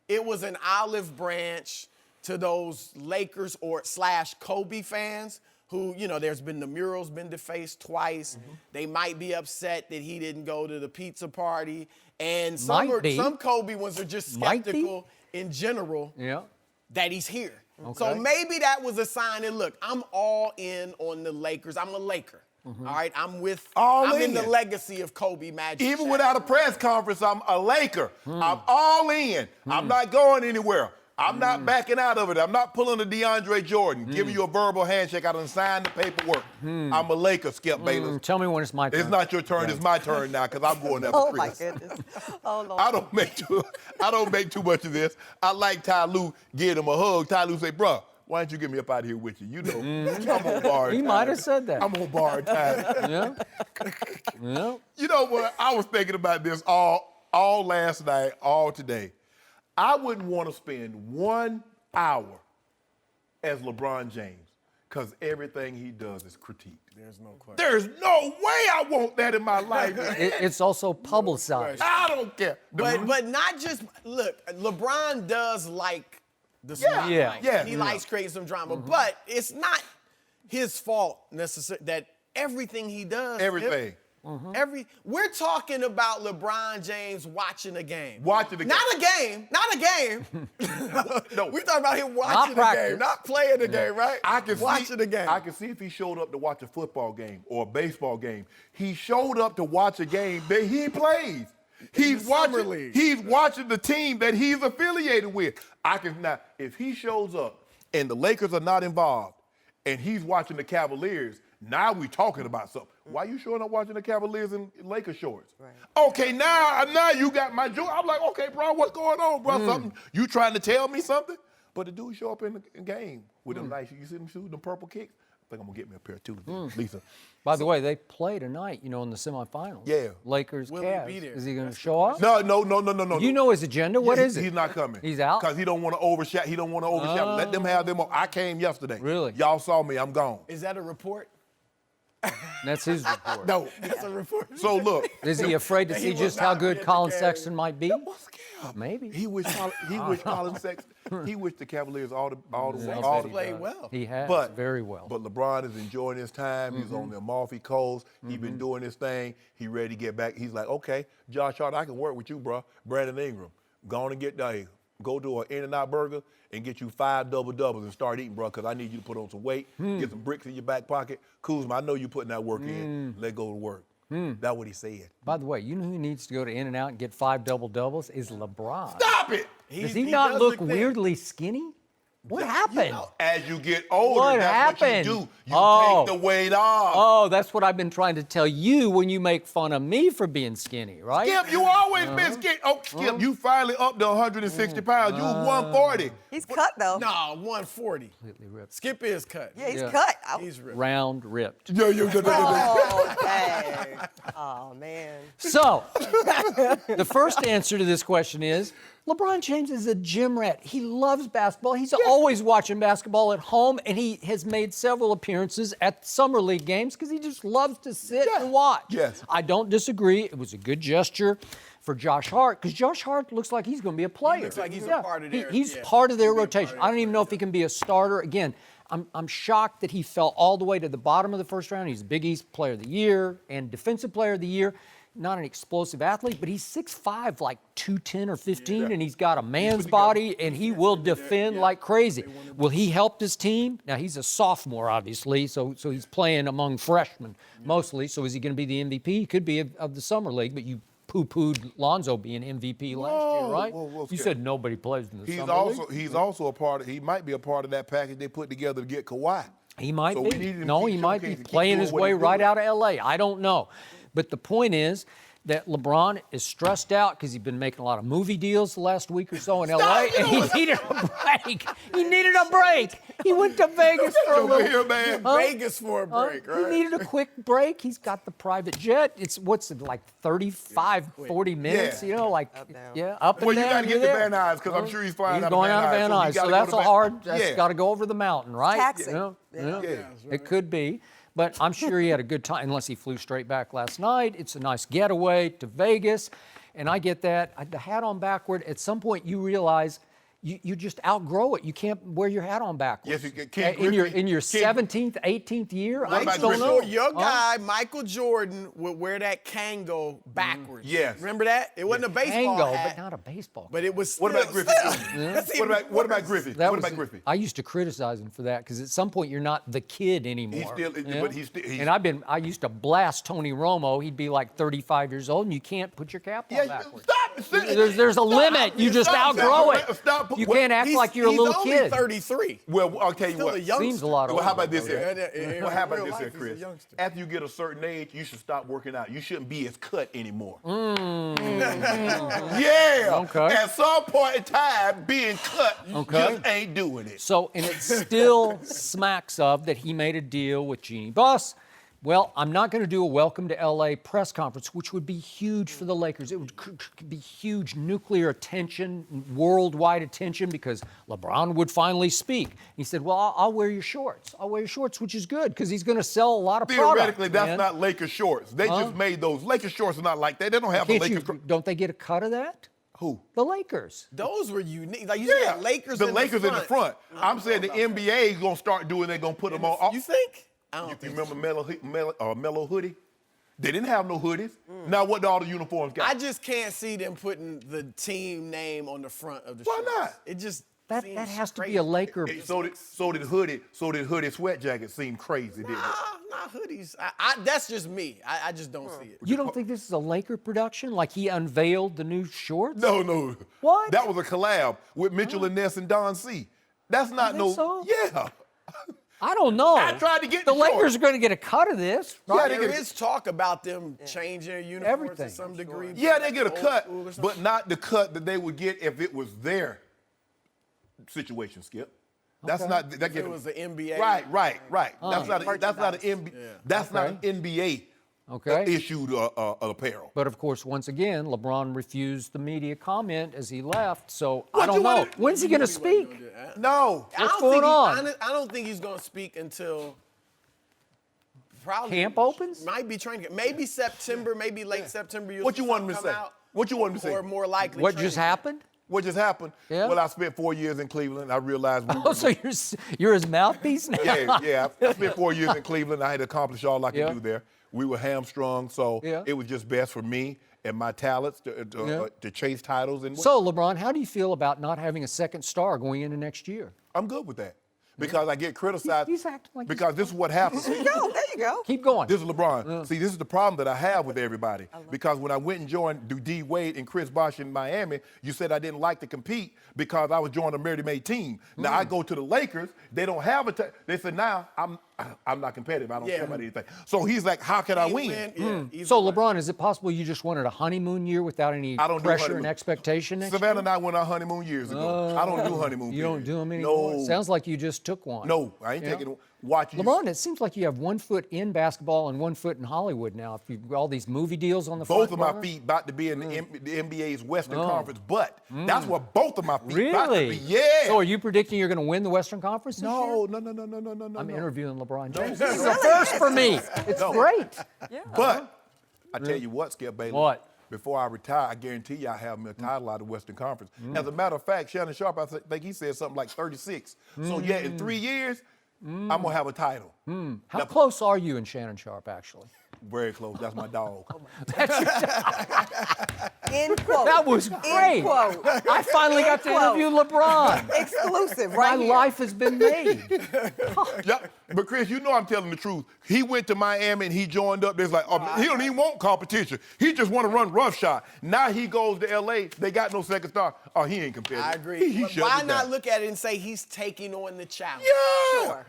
it was an olive branch to those Lakers / Kobe fans who, there's been the mural's been defaced twice. They might be upset that he didn't go to the pizza party. And some Kobe ones are just skeptical in general that he's here. Okay. So maybe that was a sign that, look, I'm all in on the Lakers. I'm a Laker. All right, I'm in the legacy of Kobe Magic. Even Shaq. without a press conference, I'm a Laker. I'm all in. I'm not going anywhere. I'm not backing out of it. I'm not pulling a DeAndre Jordan, giving you a verbal handshake. I done signed the paperwork. I'm a Laker, Skip Bayless. Tell me when it's my turn. It's not your turn. It's my turn now because I'm going after Oh, Chris. my goodness. Oh, Lord. I don't make too much of this. I like Ty Lue getting him a hug. Ty Lue say, bruh, why don't you get me up out of here with you? You know, I'm on borrowed He time. might have said that. I'm on borrowed time. Yeah. You know what? I was thinking about this all last night, all today. I wouldn't want to spend 1 hour as LeBron James because everything he does is critiqued. There's no question. There's no way I want that in my life. It's also publicized. I don't care. But not just, look, LeBron does like the spotlight. Yeah. He likes creating some drama. But it's not his fault necessarily that everything he does. Everything. We're talking about LeBron James watching a game. Watching the game. Not a game. No. We're talking about him watching the practice. game, not playing the game, right? Watching the game. I can see if he showed up to watch a football game or a baseball game. He showed up to watch a game that he plays. He's Summer watching. League. He's watching the team that he's affiliated with. Now, if he shows up and the Lakers are not involved, and he's watching the Cavaliers, now we talking about something. Why you showing up watching the Cavaliers in Lakers shorts? Right. Okay, now you got my joy. I'm like, okay, bro, what's going on, bro? Something you trying to tell me something? But the dude show up in the game with them nice, you see them shoes, them purple kicks. I think I'm gonna get me a pair too, Lisa. By the way, they play tonight, in the semifinals. Yeah. Lakers, Will Cavs. he be there? Is he going to show up? No. You know his agenda. What is it? He's not coming. He's out? Because he don't want to overshadow. He don't want to overshadow. Let them have them. I came yesterday. Really? Y'all saw me. I'm gone. Is that a report? That's his report. No. That's a report. So look. Is he afraid to He see will just how not good be at Colin the game. Sexton might be? Maybe. He wished Colin Sexton. He wished the Cavaliers all the Sexton played well. He has very well. But LeBron is enjoying his time. He's on the Amalfi Coast. He's been doing his thing. He ready to get back. He's like, okay, Josh Hart, I can work with you, bro. Brandon Ingram, go on and go to an In-N-Out Burger and get you 5 double-doubles and start eating, bro, because I need you to put on some weight, get some bricks in your back pocket. Kuzma, I know you putting that work in. Let go to work. That's what he said. By the way, you know who needs to go to In-N-Out and get 5 double-doubles? Is LeBron. Stop it! Does he not does look thin. weirdly skinny? What happened? As you get older, What that's happened? what you do. You Oh. take the weight off. Oh, that's what I've been trying to tell you when you make fun of me for being skinny, right? Skip, you always been skinny. Oh, Skip, you finally up to 160 pounds. You was 140. He's cut, though. Nah, 140. Completely ripped. Skip is cut. Yeah, he's Yeah. cut. He's ripped. Round ripped. Oh, dang. Oh, man. So, the first answer to this question is LeBron James is a gym rat. He loves basketball. He's always watching basketball at home, and he has made several appearances at Summer League games because he just loves to sit and watch. Yes. I don't disagree. It was a good gesture for Josh Hart because Josh Hart looks like he's going to be a player. looks like he's a part of their- He's yeah, part of their he'll be a rotation. part of I don't their even know if he can be a starter. Again, I'm shocked that he fell all the way to the bottom of the first round. He's Big East Player of the Year and Defensive Player of the Year. Not an explosive athlete, but he's 6'5", like 210 or 15, and he's got a man's body, and he will defend like crazy. Will he help this team? Now, he's a sophomore, obviously, so he's playing among freshmen mostly. So is he going to be the MVP? He could be of the Summer League, but you poo-pooed Lonzo being MVP last year, right? You said nobody plays in the Summer League. He's also a part of. He might be a part of that package they put together to get Kawhi. He might So we be. need him to No, keep he might be showcasing, keep playing doing his what way he's right doing. out of L.A. I don't know. But the point is that LeBron is stressed out because he's been making a lot of movie deals the last week or so in L.A., and he needed a break. He needed a break. He went to Vegas for a Over little here, man. Vegas for a break, right? He needed a quick break. He's got the private jet. It's, like 35, 40 minutes, Yeah. like, Up, down. up and Well, you down. got to get you're to there. Van Nuys because I'm sure he's flying He's out going of out of Van Nuys, so that's Yeah. got to go over the mountain, right? Taxing. Yeah. Yeah. It could be, but I'm sure he had a good time, unless he flew straight back last night. It's a nice getaway to Vegas, and I get that. The hat on backward, at some point you realize you just outgrow it. You can't wear your hat on backwards. Yes, you can. Ken In your Griffey- 17th, 18th year, I about just don't Griffey? know. Your guy, Michael Jordan, would wear that Kango backwards. Yes. Remember that? It wasn't a baseball Tango, hat, but not a baseball. but it was What about still- Griffey? still- What about Griffey? That What was- about Griffey? I used to criticize him for that because at some point you're not the kid anymore. but he's still- he's- And I used to blast Tony Romo. He'd be like 35 years old, and you can't put your cap on backwards. Stop. There's a limit. You just outgrow it. Stop. You can't act like you're a little He's kid. only 33. Well, I'll tell you Still what. a youngster. Seems a lot Well, how older, about this though. here? Yeah, Well, how in about real this life, here, he's a Chris? youngster. After you get a certain age, you should stop working out. You shouldn't be as cut anymore. Yeah. Okay. At some point in time, being cut, you Okay. just ain't doing it. So, and it still smacks of that he made a deal with Jeannie Buss. Well, I'm not going to do a welcome to LA press conference, which would be huge for the Lakers. It would could be huge nuclear attention, worldwide attention, because LeBron would finally speak. He said, well, I'll wear your shorts. I'll wear your shorts, which is good, because he's going to sell a lot of product. Theoretically, that's man. not Lakers shorts. They just made those. Lakers shorts are not like that. They don't have the Can't Lakers. don't they get a cut of that? Who? The Lakers. Those were unique. Like you said, Lakers. The in Lakers the in the front. I'm saying the NBA is gonna start doing. They're gonna put them on. You think? I don't You think remember Mellow Hoodie? They didn't have no hoodies. Now what do all the uniforms got? I just can't see them putting the team name on the front of the Why shorts. not? It just That has to be a Laker. So did hoodie sweat jacket seem crazy, didn't it? Nah, hoodies. That's just me. I just don't see it. You don't think this is a Laker production? Like he unveiled the new shorts? No. What? That was a collab with Mitchell and Ness and Don C. That's not think so? Yeah. I don't know. I tried to get the the Lakers shorts. are going to get a cut of this, right? Yeah, There is talk about them changing their uniforms Everything. to some degree. Yeah, they get a Old cut, school or something. but not the cut that they would get if it was their situation, Skip. That's not that. It was the NBA. Right. That's not an NBA. Yeah. That's not an NBA issued apparel. But of course, once again, LeBron refused the media comment as he left. So What I don't you know. wanna- When's he going to speak? No. What's going on? I don't think he's going to speak until probably Camp opens? Might be training camp. Maybe September, maybe late September. What you want him to come say? out, What you want him to say? Or more likely. What training just camp. happened? What just happened? Yeah. Well, I spent 4 years in Cleveland. I realized. Oh, so you're his mouthpiece now? Yeah. I spent 4 years in Cleveland. I had to accomplish all I could Yeah. do there. We were hamstrung, so Yeah. it was just best for me and my talents to chase titles. And So, LeBron, how do you feel about not having a second star going into next year? I'm good with that because I get criticized. He's acting like because this is what happens. There you go. Keep going. This is LeBron. See, this is the problem that I have with everybody. Because when I went and joined D. Wade and Chris Bosh in Miami, you said I didn't like to compete because I was joining a ready-made team. Now I go to the Lakers, they don't have they said now I'm not competitive. I don't care about anything. So he's like, how can I win? So, LeBron, is it possible you just wanted a honeymoon year without any I don't do pressure honeymoon. and expectation next Savannah year? and I went on honeymoon years ago. I don't do honeymoon. You don't periods. do them anymore? No. Sounds like you just took one. No, I ain't Yeah. taking watch you. LeBron, it seems like you have 1 foot in basketball and 1 foot in Hollywood now. If you've got all these movie deals on the Both front of my burner. feet about to be in the NBA's Western Conference, but that's where both of my feet Really? about to be. Yeah. So are you predicting you're going to win the Western Conference this year? No. I'm interviewing LeBron James. This is a first for me. It's great. But I tell you what, Skip Bayless. What? Before I retire, I guarantee you I have me a title out of the Western Conference. As a matter of fact, Shannon Sharpe, I think he said something like 36. So yeah, in 3 years, I'm gonna have a title. How close are you and Shannon Sharpe, actually? Very close. That's my dog. End quote. That was great. End quote. I finally got to interview LeBron. Exclusive, My right here. life has been made. Yeah, but Chris, you know I'm telling the truth. He went to Miami and he joined up. There's like, he don't even want competition. He just want to run roughshod. Now he goes to L.A. They got no second star. Oh, he ain't competitive. I agree. He But shut why it not down. look at it and say he's taking on the challenge? Yeah.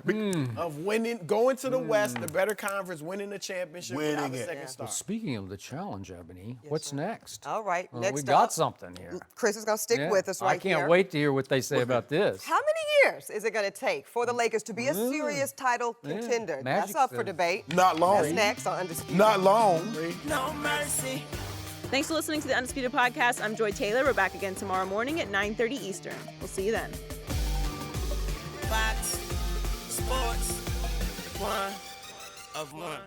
Of winning, going to the West, the better conference, winning the championship without Winning a it. second star. Speaking of the challenge, Ebony, what's next? All right, Well, next we got up, something here. Chris is going to stick Yeah. with us right I can't here. wait to hear what they say about this. How many years is it going to take for the Lakers to be a serious title contender? Magic That's up for says- debate. Not long. That's next on Undisputed. Not long. No mercy. Thanks for listening to the Undisputed Podcast. I'm Joy Taylor. We're back again tomorrow morning at 9:30 Eastern. We'll see you then. Fox Sports, one of one.